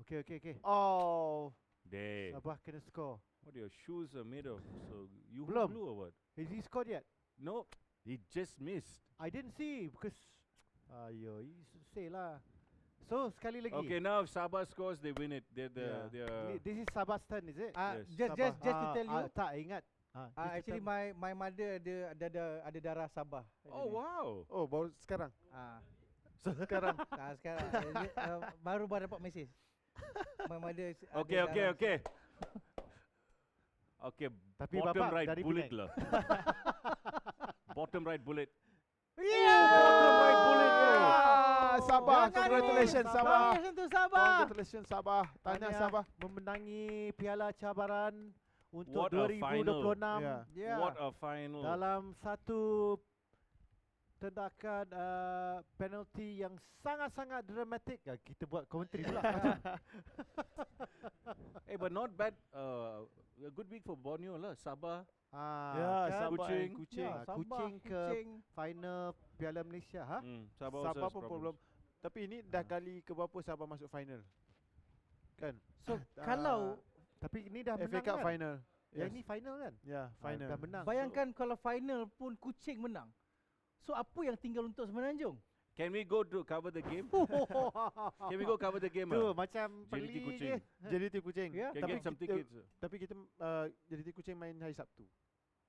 Okay. Oh, Damn. Sabah kena score. What your shoes are made of? So you Belum. blue or what? Has he scored yet? No, he just missed. I didn't see because you say lah. So sekali lagi. Okay, now if Sabah scores, they win it. They're This is Sabah's turn, is it? Yes. Just to tell you, Tak ingat. actually my mother ada darah Sabah. Oh wow. baru sekarang. Sekarang Sekarang baru dapat mesej. Memang ada Okay. Okay, Tapi bottom bapak right dari bullet Penang. lah. Bottom right bullet. Bottom right bullet, Sabah, Jangan congratulations ni. Sabah. Congratulations to Sabah. Congratulations Sabah. Tahniah Sabah. memenangi Piala Cabaran untuk What a 2026 Ya. Yeah. What a final. dalam satu tindakan penalti yang sangat-sangat dramatik. Kita buat komentari pula. Hey, but not bad. A good week for Borneo lah. Sabah. Ya, kan? Sabah Kuching. and Kuching. Ya, Sabah, Kuching ke Kuching. final Piala Malaysia. Sabah, Sabah also pun has problem. problems. Tapi ini dah kali ke berapa Sabah masuk final? Kan? So kalau Tapi ini dah FA menang Cup kan? final. Yang ini final kan? Ya, final. Dah menang. bayangkan kalau final pun Kuching menang. So apa yang tinggal untuk Semenanjung? Can we go to cover the game? Can we go cover the game? Tu ah? macam JDT beli Kuching. je. JDT Kuching. Ya. Can Tapi get some kita- tickets. Tapi kita JDT Kuching main hari Sabtu.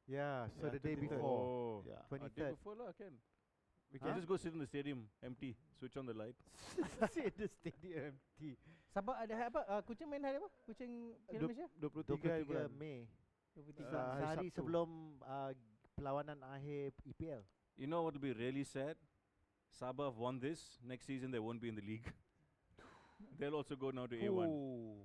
Yeah, so Yeah, the day 23rd. before. Oh. Yeah. Day 23rd. before lah, can. We Can can just go sit in the stadium, empty, switch on the light. See the stadium empty. Sabah ada apa? Kuching main hari apa? Kuching Piala Malaysia? 23 hari 23 bulan. Mei. 23. hari Sehari Sabtu. sebelum perlawanan akhir EPL. You know what will be really sad? Sabah have won this. Next season they won't be in the league. They'll also go now to A1. Oh.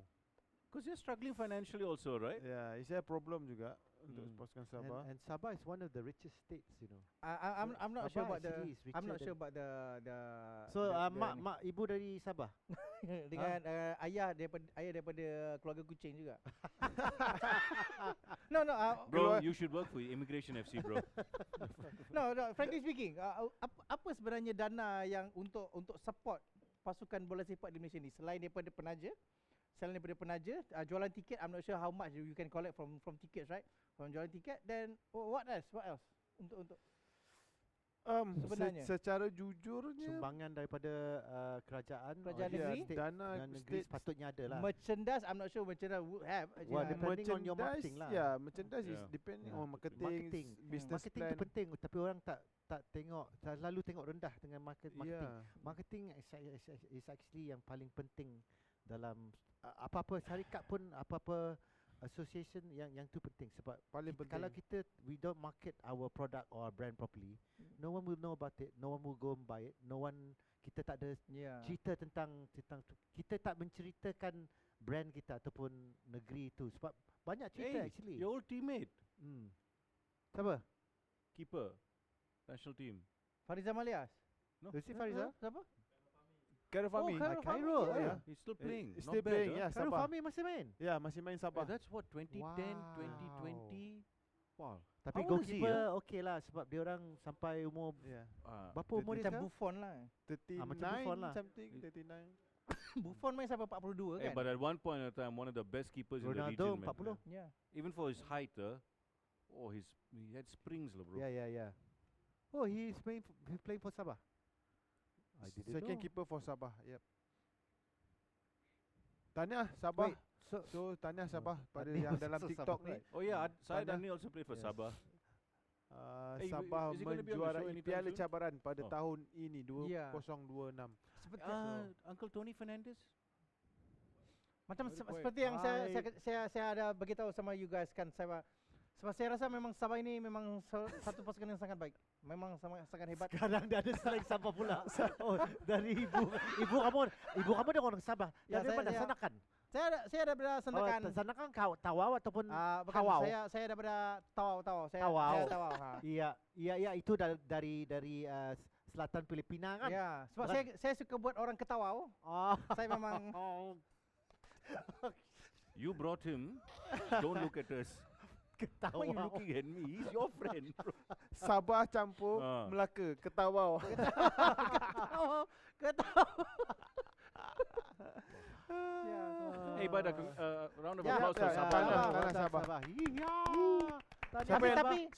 Because they're struggling financially also, right? Ya, is there a problem juga untuk pasukan Sabah? And Sabah is one of the richest states, you know. I'm not sure Sabah about the actually is I'm not richer sure about the So the mak ibu dari Sabah. dengan ayah daripada keluarga Kuching juga. No, Bro, you should work for Immigration FC, bro. no, frankly speaking, apa sebenarnya dana yang untuk support pasukan bola sepak di Malaysia ni selain daripada penaja? Selain daripada penaja, jualan tiket, I'm not sure how much you can collect from tickets, right? From jualan tiket, then what else? What else? Untuk sebenarnya. Secara jujurnya Sumbangan daripada kerajaan Kerajaan or negeri. state, dana dan negeri state sepatutnya ada lah. merchandise, I'm not sure merchandise would have. actually. Well, depending on your merchandise, marketing lah. Ya, merchandise is Yeah. depending Yeah. on marketing, Marketing. business Marketing plan. tu penting, tapi orang tak tengok, selalu tengok rendah dengan marketing. Ya. Marketing is actually yang paling penting dalam apa-apa syarikat pun, apa-apa association, yang tu penting sebab Paling kalau penting. kita we don't market our product or our brand properly, no one will know about it, no one will go and buy it, no one, kita tak ada Yeah. cerita tentang tu. Kita tak menceritakan brand kita ataupun negeri itu sebab banyak cerita Hey, actually. your old teammate, Siapa? keeper, national team. Fariza Malias. No. Is it Fariza? Siapa? Khairul Fahmi. Khairul Cairo. Fahmi, Yeah. He's still playing. He's Not still bad, playing, huh? ya, Khairul Sabah. Fahmi masih main. Ya, masih main Hey, Sabah. that's what 2010, Wow. 2020. Wow. Tapi How old is he, goalkeeper okey lah sebab dia orang sampai umur Ya. berapa umur dia Macam sekarang? Buffon lah. 39 macam Buffon lah. something, 39. Buffon main sampai 42 Hey, kan? but at one point in time, one of the best keepers in the Ronaldo region, man. 40. Yeah. Even for his height, he had springs, lah, bro. Yeah. Oh, he's playing for Sabah. I didn't Second know. keeper for Sabah. Yep. Tahniah Sabah. Wait, so So tahniah Sabah pada tahniah yang dalam so TikTok Sabah, ni. right. Oh yeah, Syed Tahniah. Adni also played for Yes. Sabah. Hey, Sabah is he gonna be on the show menjuarai anytime Piala soon? Cabaran pada Oh. tahun ini Yeah. 2026. Seperti Uncle Tony Fernandez. macam very quiet. seperti yang saya ada beritahu sama you guys kan, sebab saya rasa memang Sabah ini memang satu pasukan yang sangat baik. Memang sangat hebat. sekarang dah ada slang Sabah pula. Oh, dari ibu kamu dia orang Sabah. Ya, Ya, dia mana saya- Sanakan? Saya daripada Sandakan. Sanakan Tawau ataupun Bukan, Hawau? saya daripada Tawau. Saya Tawau. saya Tawau. Ha. Iya itu dari selatan Filipina kan? Ya, sebab Orang- saya suka buat orang ketawa. Oh. Saya memang You brought him. Don't look at us. Why are you Ketawa. looking at me? He's your friend, bro. Sabah campur Ah. Melaka, Ketawau. ketawa. Ya. Hey, but round of Yeah, applause for yeah, Sabah. yeah. lah. Tahniah Sabah. Iya.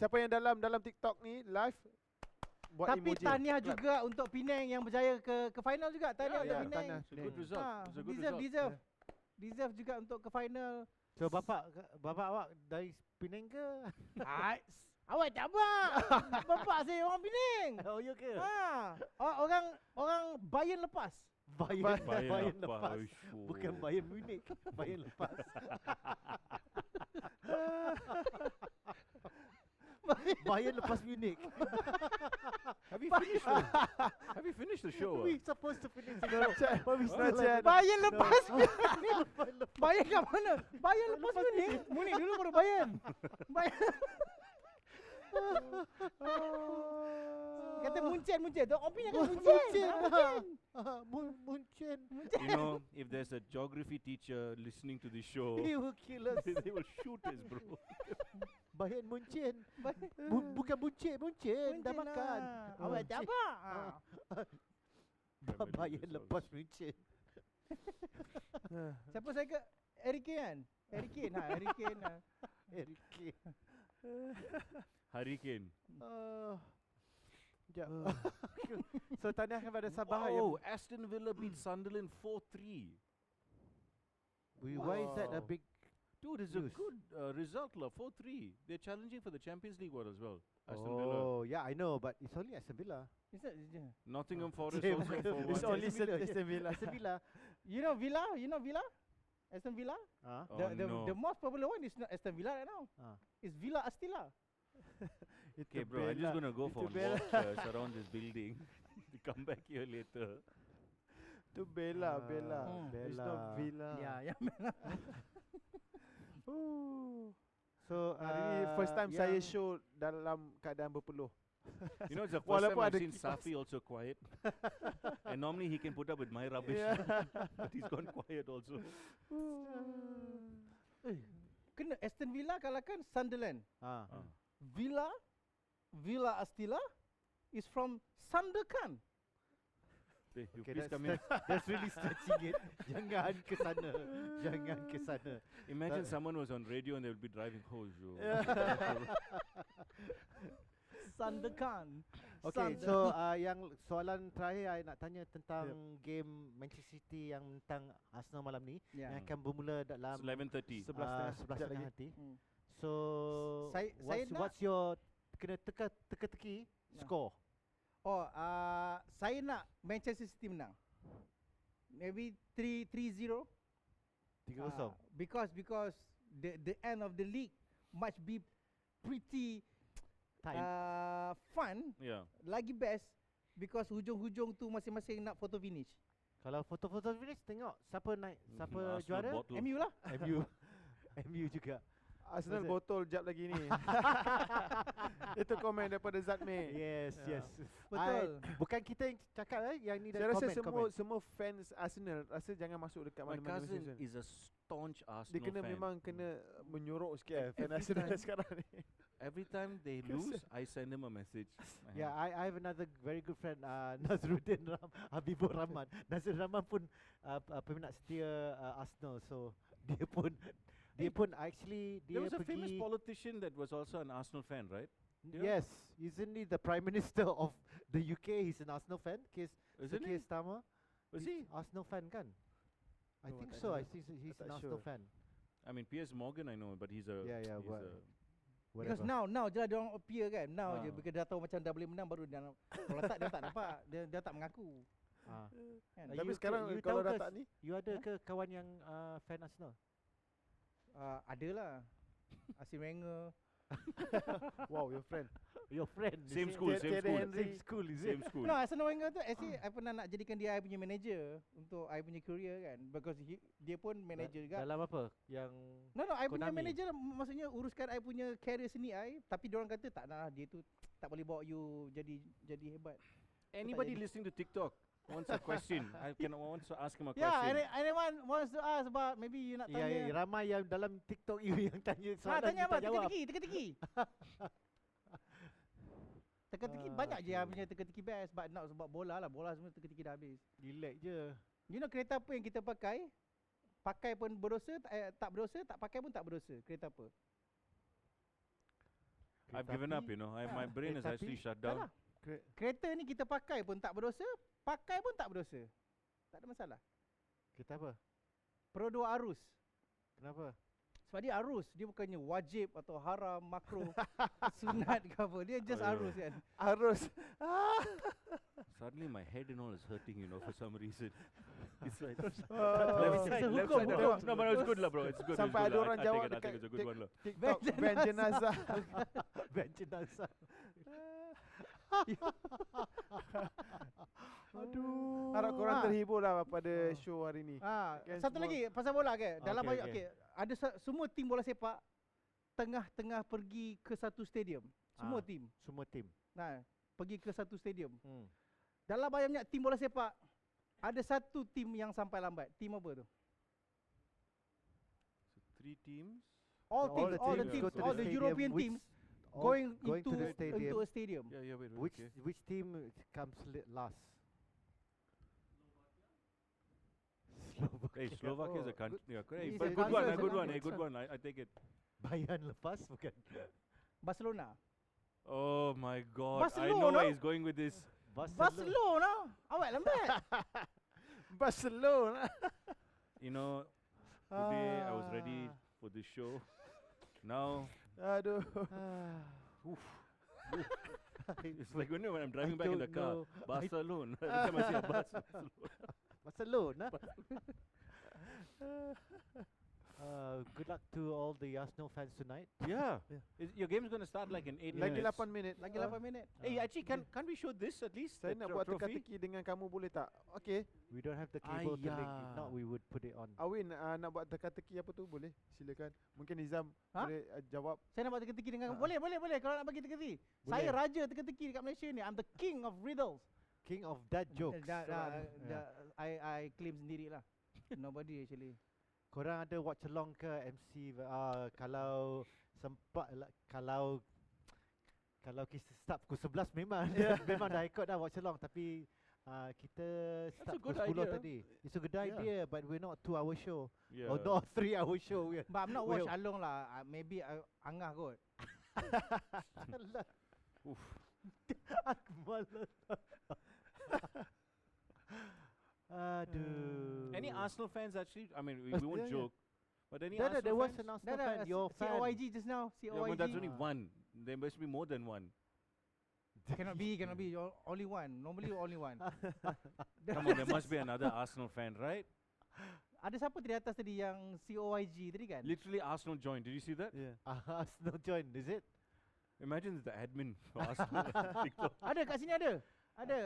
Siapa yang dalam TikTok ni live buat Tapi emoji. tahniah juga untuk Penang yang berjaya ke final juga. Tahniah untuk ya, Penang. tahniah. It's a good result. It's a good result. Deserve juga untuk ke final. So bapak awak dari Penang ke? Awak tak apa. Bapak saya orang Penang. Oh, ya ke? Orang Bayern lepas. Bayern lepas. Uish, Bukan oh. Bayern Munich. Bayern lepas. Bayern lepas Munich. Have you finished the show? We supposed to finish the Not show. yet. But we still Not yet. have- Bayern lepas. Bayern lepas. Bayern kat mana? Bayern lepas Munich. Munich dulu baru Bayern. Bayern. Kata Munchen. Orang Penang kata Munchen. Munchen. You know, if there's a geography teacher listening to this show, He will kill us. they will shoot us, bro. Bayern Munchen. Bayern. Bukan Munchen. Dah makan. Awak tak apa. Bayern lepas Munchen. Siapa saya ke? Harry Kane kan? Harry Kane. Harry Kane. Harry Kane. Hurricane. Sekejap. So tahniah kepada Sabah Oh, Aston Villa beat Sunderland 4-3. Why is that a big... Dude, it's a News. good result, lah. 4-3. They're challenging for the Champions League one as well. Aston Villa. Oh, yeah, I know, but it's only Aston Villa. Is that, Nottingham Forest Same. also It's 4-1. only Aston Villa. Aston Villa. you know Villa? Aston Villa? Ah, Oh, no. The most popular one is not Aston Villa right now. ah. It's Villa Astilla. Okay, bro, I'm just gonna go for a Bella. walk around this building. To come back here later. Itu Bella. Hmm. It's not Villa. Yeah. So, Hari ni first time yang- saya show dalam keadaan berpeluh. You know, it's the first Walaupun time I've ada seen kipas. Safi also quiet. And normally he can put up with my rubbish. But he's gone quiet also. Kena Aston Villa kalahkan Sunderland. Ah. Villa Astilla is from Sandakan. Hey, you Okay, please come in. that's really stretching it. Jangan ke sana. Jangan ke sana. Imagine someone was on radio and they would be driving. Oh, yo. Sandakan. Okay, so yang soalan terakhir I nak tanya tentang game Manchester City yang tentang Arsenal malam ni Yeah. yang akan bermula dalam 11:30. 11 sekejap lagi. nanti. Hmm. So Saya nak- what's your kena teka-teki Ya. score? Oh, saya nak Manchester City menang. Maybe 3-0. 3-0. Because the end of the league must be pretty Time. fun, Yeah. lagi best because hujung-hujung tu masing-masing nak photo finish. Kalau foto-foto finish tengok siapa naik, siapa Arsenal juara? bottle. MU lah. MU. MU juga. Arsenal Betul. botol jap lagi ni. Itu komen daripada Zatme. Yes, yes. Betul. Bukan kita yang cakap yang ni Saya rasa komen. semua fans Arsenal rasa jangan masuk dekat My mana-mana cousin season. is a staunch Arsenal Dia kena fan. memang kena menyorok sikit fan Every Arsenal time. sekarang ni. Every time they lose, I send him a message. Yeah, I have another very good friend, Nazruddin Habibur Rahman. Nazruddin Rahman pun peminat setia Arsenal, so dia pun actually There dia was a famous pergi. politician that was also an Arsenal fan, right? Yes, isn't he the Prime Minister of the UK? He's an Arsenal fan. Isn't Keir he? Starmer. Was He's he? Arsenal fan kan? I Oh, think tak so. I tahu. think he's Tak an Arsenal sure. fan. I mean, Piers Morgan, I know, but he's a. Yeah, yeah, he's but- a Because Whatever. now je lah dia orang appear kan. Now je Ah. because dah tahu macam dah boleh menang baru dia kalau tak dia tak nampak, dia tak mengaku. Ah. Kan? Are Tapi you sekarang you kalau tahu dah ke tak ni, You ada ke kawan yang fan Arsenal? Adalah. Asim Wenger. wow, your friend. Your friend. is Same it? school, same Thierry school. Henry. Same school, is Same it? school. No, Arsene Wenger tu actually I pernah nak jadikan dia I punya manager untuk I punya career kan, because dia pun manager juga. Dalam apa? Yang No, I punya Konami. manager maksudnya uruskan I punya career seni I, tapi diorang kata tak nak lah, dia tu tak boleh bawa you jadi hebat. Anybody jadi. listening to TikTok wants a question? wants to ask him a Yeah, question. anyone wants to ask about, maybe you nak ya, tanya. ramai yang dalam TikTok you yang tanya soalan Tanya you apa? tak jawab. Teka-teki. Teka-teki banyak je I punya teka-teki best, but not sebab bola lah. Bola semua teka-teki dah habis. Relax je. You know kereta apa yang kita pakai? Pakai pun berdosa, tak berdosa, tak pakai pun tak berdosa. Kereta apa? I've given up, you know. My brain is kereta actually api? shut Tak down. lah. Kereta ni kita pakai pun tak berdosa, pakai pun tak berdosa. Tak ada masalah. Kita apa? Pro 2 arus. Kenapa? Sebab dia arus, dia bukannya wajib atau haram, makruh, sunat ke apa. Dia just Oh, yeah. arus kan. Arus. Suddenly my head and all is hurting, for some reason. It's like Oh. left side, It's a left hukum, side. bro. No, but it's good lah, bro. It's good. Sampai it's good. ada orang I jawab take it, I think dekat it's a good one lah. TikTok Van van jenazah. Van jenazah. Aduh. Harap korang terhibur lah pada show hari ni. Kan Satu semua- lagi pasal bola ke. Dalam Okey, banyak okey. ada semua tim bola sepak tengah-tengah pergi ke satu stadium. Semua tim. Semua tim. Nah, pergi ke satu stadium. Hmm. Dalam banyak tim bola sepak ada satu tim yang sampai lambat. Tim apa tu? So 3 teams. All All teams, the all the teams teams, go to the all the stadium, European which- teams all going to the stadium. into a stadium. Yeah, wait. Which Okay. which team comes last? Hey, Slovakia is a Oh, country. Yeah, correct. It's But a good one, answer, a good it's a one, a good answer. one. I take it. Bayan lepas bukan? Barcelona. Oh my God! I know Barcelona? where he's going with this. Barcelona. Awak lambat. Barcelona. Today I was ready for this show. Now Aduh. it's like when I'm driving I back in the don't car. know. Barcelona. Every time I see a Barcelona. Barcelona. Good luck to all the Arsenal fans tonight. Yeah. Your game's going to start like in 8 Lagi minutes. 8 minit. Lagi 8 minit. Hey, actually, can't we show this at least? Saya the nak buat trophy? teka-teki dengan kamu, boleh tak? Okay. We don't have the cable to link. If not, Ayah. we would put it on. Awin nak buat teka-teki apa tu? Boleh? Silakan. Mungkin Nizam Ha? boleh jawab. Saya nak buat teka-teki dengan kamu. Boleh kalau nak bagi teka-teki. Boleh. Saya raja teka-teki dekat Malaysia ni. I'm the king of riddles. King of dad jokes. I claim sendiri lah. Nobody actually. Korang ada watch along ke MC kalau sempat lah, kalau kita start pukul 11 memang memang dah ikut dah watch along, tapi kita start a good pukul 10 idea. tadi. It's a good idea, but we're not 2-hour show. Yeah. Or not 3-hour show. But I'm not Well- watch along lah. Maybe angah kot. Oof. Aduh. Any Arsenal fans actually? I mean, we Yeah, won't yeah. joke. But any There Arsenal was fans? an Arsenal fan. Your fan. COIG just now. Yeah, COIG. but that's only one. There must be more than one. Cannot be. Only one. Normally only one. Come on, there must be another Arsenal fan, right? Ada siapa di atas tadi yang COIG tadi kan? Literally, Arsenal joined. Did you see that? Yeah. Arsenal join, is it? Imagine the admin for Arsenal. TikTok. Ada kat sini ada. Ada.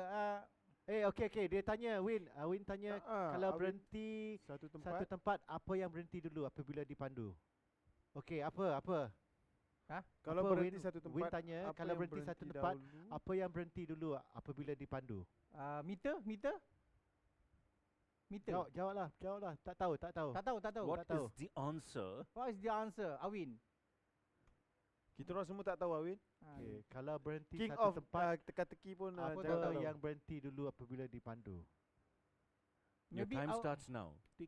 Okay. Dia tanya, Win tanya kalau Awin, berhenti satu satu tempat. tempat, apa yang berhenti dulu apabila dipandu? Okay, apa? Kalau apa berhenti Win- satu Win tempat, tanya, apa kalau yang berhenti satu tempat, dahulu? apa yang berhenti dulu apabila dipandu? Meter? Jawablah. Tak tahu. Tak tahu. What tak tahu. is the answer? What is the answer? Awin. Kita orang semua tak tahu, Awin. Okay, kalau berhenti King satu of tempat, teka-teki pun apa jangan tahu. yang berhenti dulu apabila dipandu? Your Maybe time I'll- starts now. Tick.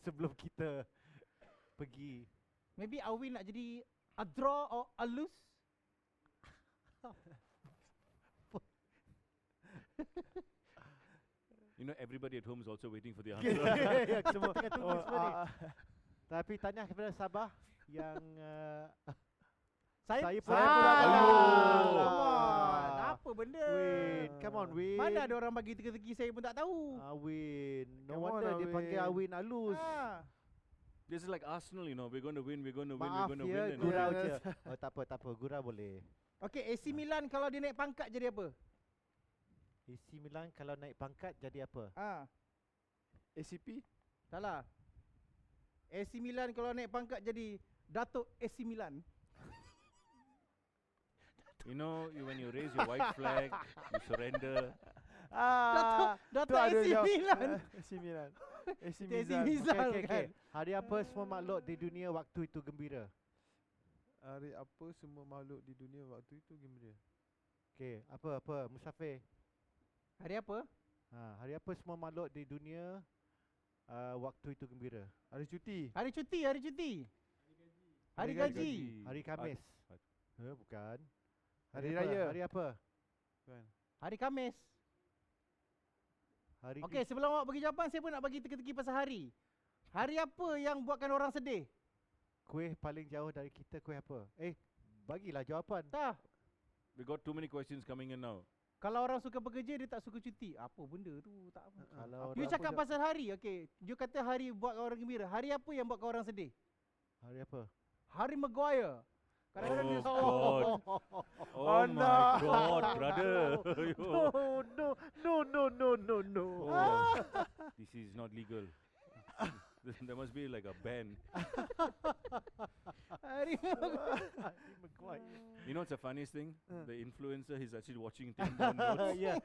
Sebelum kita pergi. Maybe Awin nak jadi a draw or a lose? Everybody at home is also waiting for the answer. Semua tengah tunggu semua ni. Tapi tanya kepada Sabah yang Saya pun Ah, tak tahu. come on. Ah. Apa benda? Win, come on Win. Mana ada orang bagi teka-teki saya pun tak tahu. Win. No Come on, wonder dia Awin. panggil Awin Alus. This is like Arsenal, we're going to win, we're going to win, Maaf we're going to ya, win. gurau Yeah. je. Oh tak apa, gurau boleh. Okey, AC Milan kalau dia naik pangkat jadi apa? AC Milan kalau naik pangkat jadi apa? ACP? Salah. AC Milan kalau naik pangkat jadi Datuk AC Milan. When you raise your white flag, you surrender. Datuk AC Milan. AC Milan. AC AC Milan. Milan Okay. kan. Hari apa semua makhluk di dunia waktu itu gembira? Hari apa semua makhluk di dunia waktu itu gembira? Okay, apa? Musafir. Hari apa? Hari apa semua makhluk di dunia waktu itu gembira? Hari cuti. Hari cuti. Hari Hari gaji. Hari Khamis. Bukan. Hari apa? Raya. Hari apa? Kan? Hari Khamis. Hari Okey, sebelum awak bagi jawapan, saya pun nak bagi teka-teki pasal hari. Hari apa yang buatkan orang sedih? Kuih paling jauh dari kita kuih apa? Bagilah jawapan. Tak. We got too many questions coming in now. Kalau orang suka bekerja, dia tak suka cuti. Apa benda tu? Tak apa. Kalau You apa cakap pasal hari, okay. You kata hari buat orang gembira. Hari apa yang buatkan orang sedih? hari apa? Hari Maguire. Kadang-kadang dia God. Oh no. my God, brother. No. Oh, this is not legal. There must be like a ban. Hari You know what's the funniest thing? The influencer, he's actually watching Tim down notes. Ya,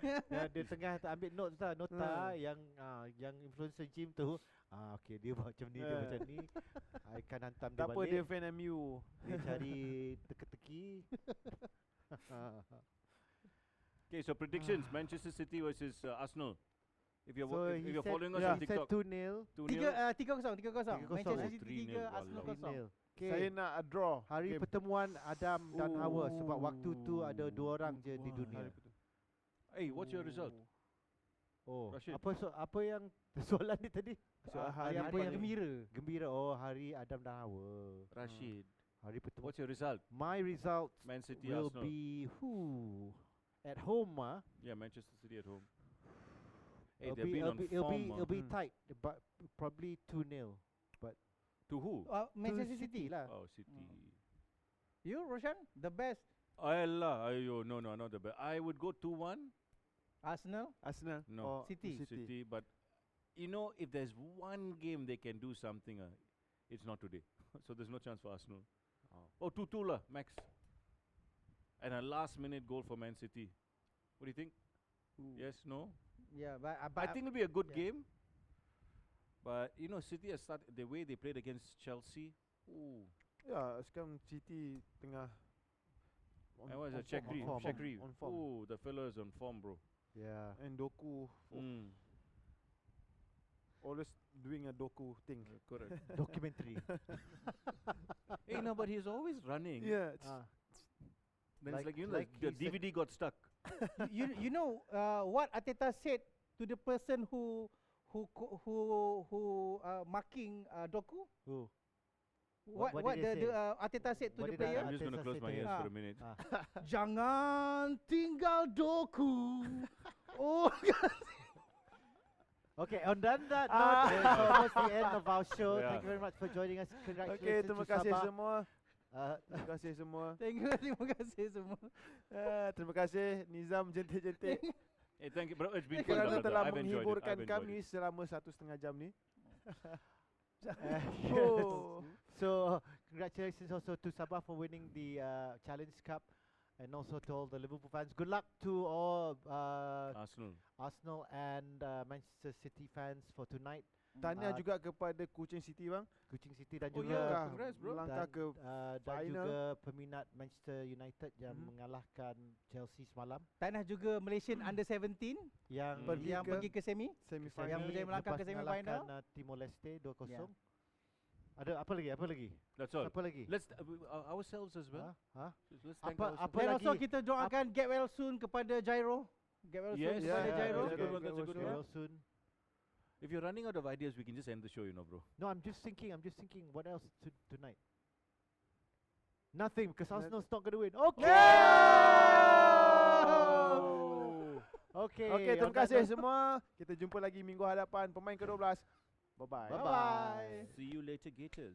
dia tengah ambil notes lah, nota yang influencer gym tu. Okay, dia buat macam ni, dia macam ni. I akan hantam dia Tak apa, balik. dia fan MU. Dia cari teka-teki. Okay, so predictions: Manchester City versus Arsenal. If you're So if he you're said- following us he on said TikTok, 2-0. 2-0. 3-0. 3-0. Manchester City 3-0, 3, Arsenal walao. 0. 3-0. Okay. Saya nak a draw. Hari game. pertemuan Adam dan Hawa sebab waktu tu ada 2 orang je di dunia. Hey, what's your result? Oh, Rashid. apa yang soalan ni tadi? Hari Apa yang gembira? Gembira. Oh, hari Adam dan Hawa. Rashid, Hari pertemuan. what's your result? My result Man City, will Arsenal. be at home. Yeah, Manchester City at home. Hey, they've been on It'll form. be tight, but probably 2-0. To who? Manchester To City. lah. Oh, City. You, Roshan? The best. Allah, ayo, no, not the best. I would go 2-1. Arsenal? Arsenal. No. or City. City, but you know, if there's one game they can do something, it's not today. So there's no chance for Arsenal. Oh, 2-2 lah, max. And a last-minute goal for Man City. What do you think? Yes, no? Yeah, but I think it'll be a good yeah. game. But you know, City has started the way they played against Chelsea. Ooh. Ya, sekarang City tengah And what is that? Chekri. form. Chekri. On form. Ooh, the fella is on form, bro. Yeah. And Doku always doing a Doku thing. Correct. Documentary. Hey, no, but he's always running. Yeah. Then it's Like- like, you know, like the he's a- DVD got stuck. you know what Arteta said to the person who marking Doku? Oh. What What did the they say? Arteta said to What the did player? I'm just going to Arteta close say my to ears him? for a minute. Jangan tinggal Doku. Oh, Okay, on that note, it's almost the end of our show. Yeah. Thank you very much for joining us. Congratulations Okay, terima to kasih Sabah. semua. Uh, Terima kasih semua. terima kasih semua. Terima kasih Nizam jentik-jentik Hey, thank you, bro. It's been fun, kerana brother. telah I've enjoyed it. menghiburkan I've enjoyed kami it. selama 1,5 jam ni. oh. So, congratulations also to Sabah for winning the Challenge Cup, and also to all the Liverpool fans. Good luck to all Arsenal. and Manchester City fans for tonight. Tahniah juga kepada Kuching City bang. Kuching City dan Oh, juga yeah. Congrats, bro. melangkah ke dan final. juga peminat Manchester United yang mengalahkan Chelsea semalam, Tanah juga Malaysian Under 17 yang Pergi yang ke pergi ke semi. semi-final. yang berjaya melangkah lepas ke semi-final. mengalahkan, Timor Leste 2-0. Yeah. Ada apa lagi? That's all. Apa lagi? Let's ourselves as well. Ha? Let's thank Apa ourselves. apa Dan lagi? also kita doakan get well soon kepada Jairo. Get well Yes, soon kepada yeah, Jairo. that's a good one. That's a good Well one. soon. If you're running out of ideas, we can just end the show, you know, bro. No, I'm just thinking what else tonight? Nothing, because Arsenal's not going to win. Okay. Okay. Okay, on terima that kasih note- semua. Kita jumpa lagi minggu hadapan pemain ke-12. Bye-bye. Bye-bye. See you later, Gators.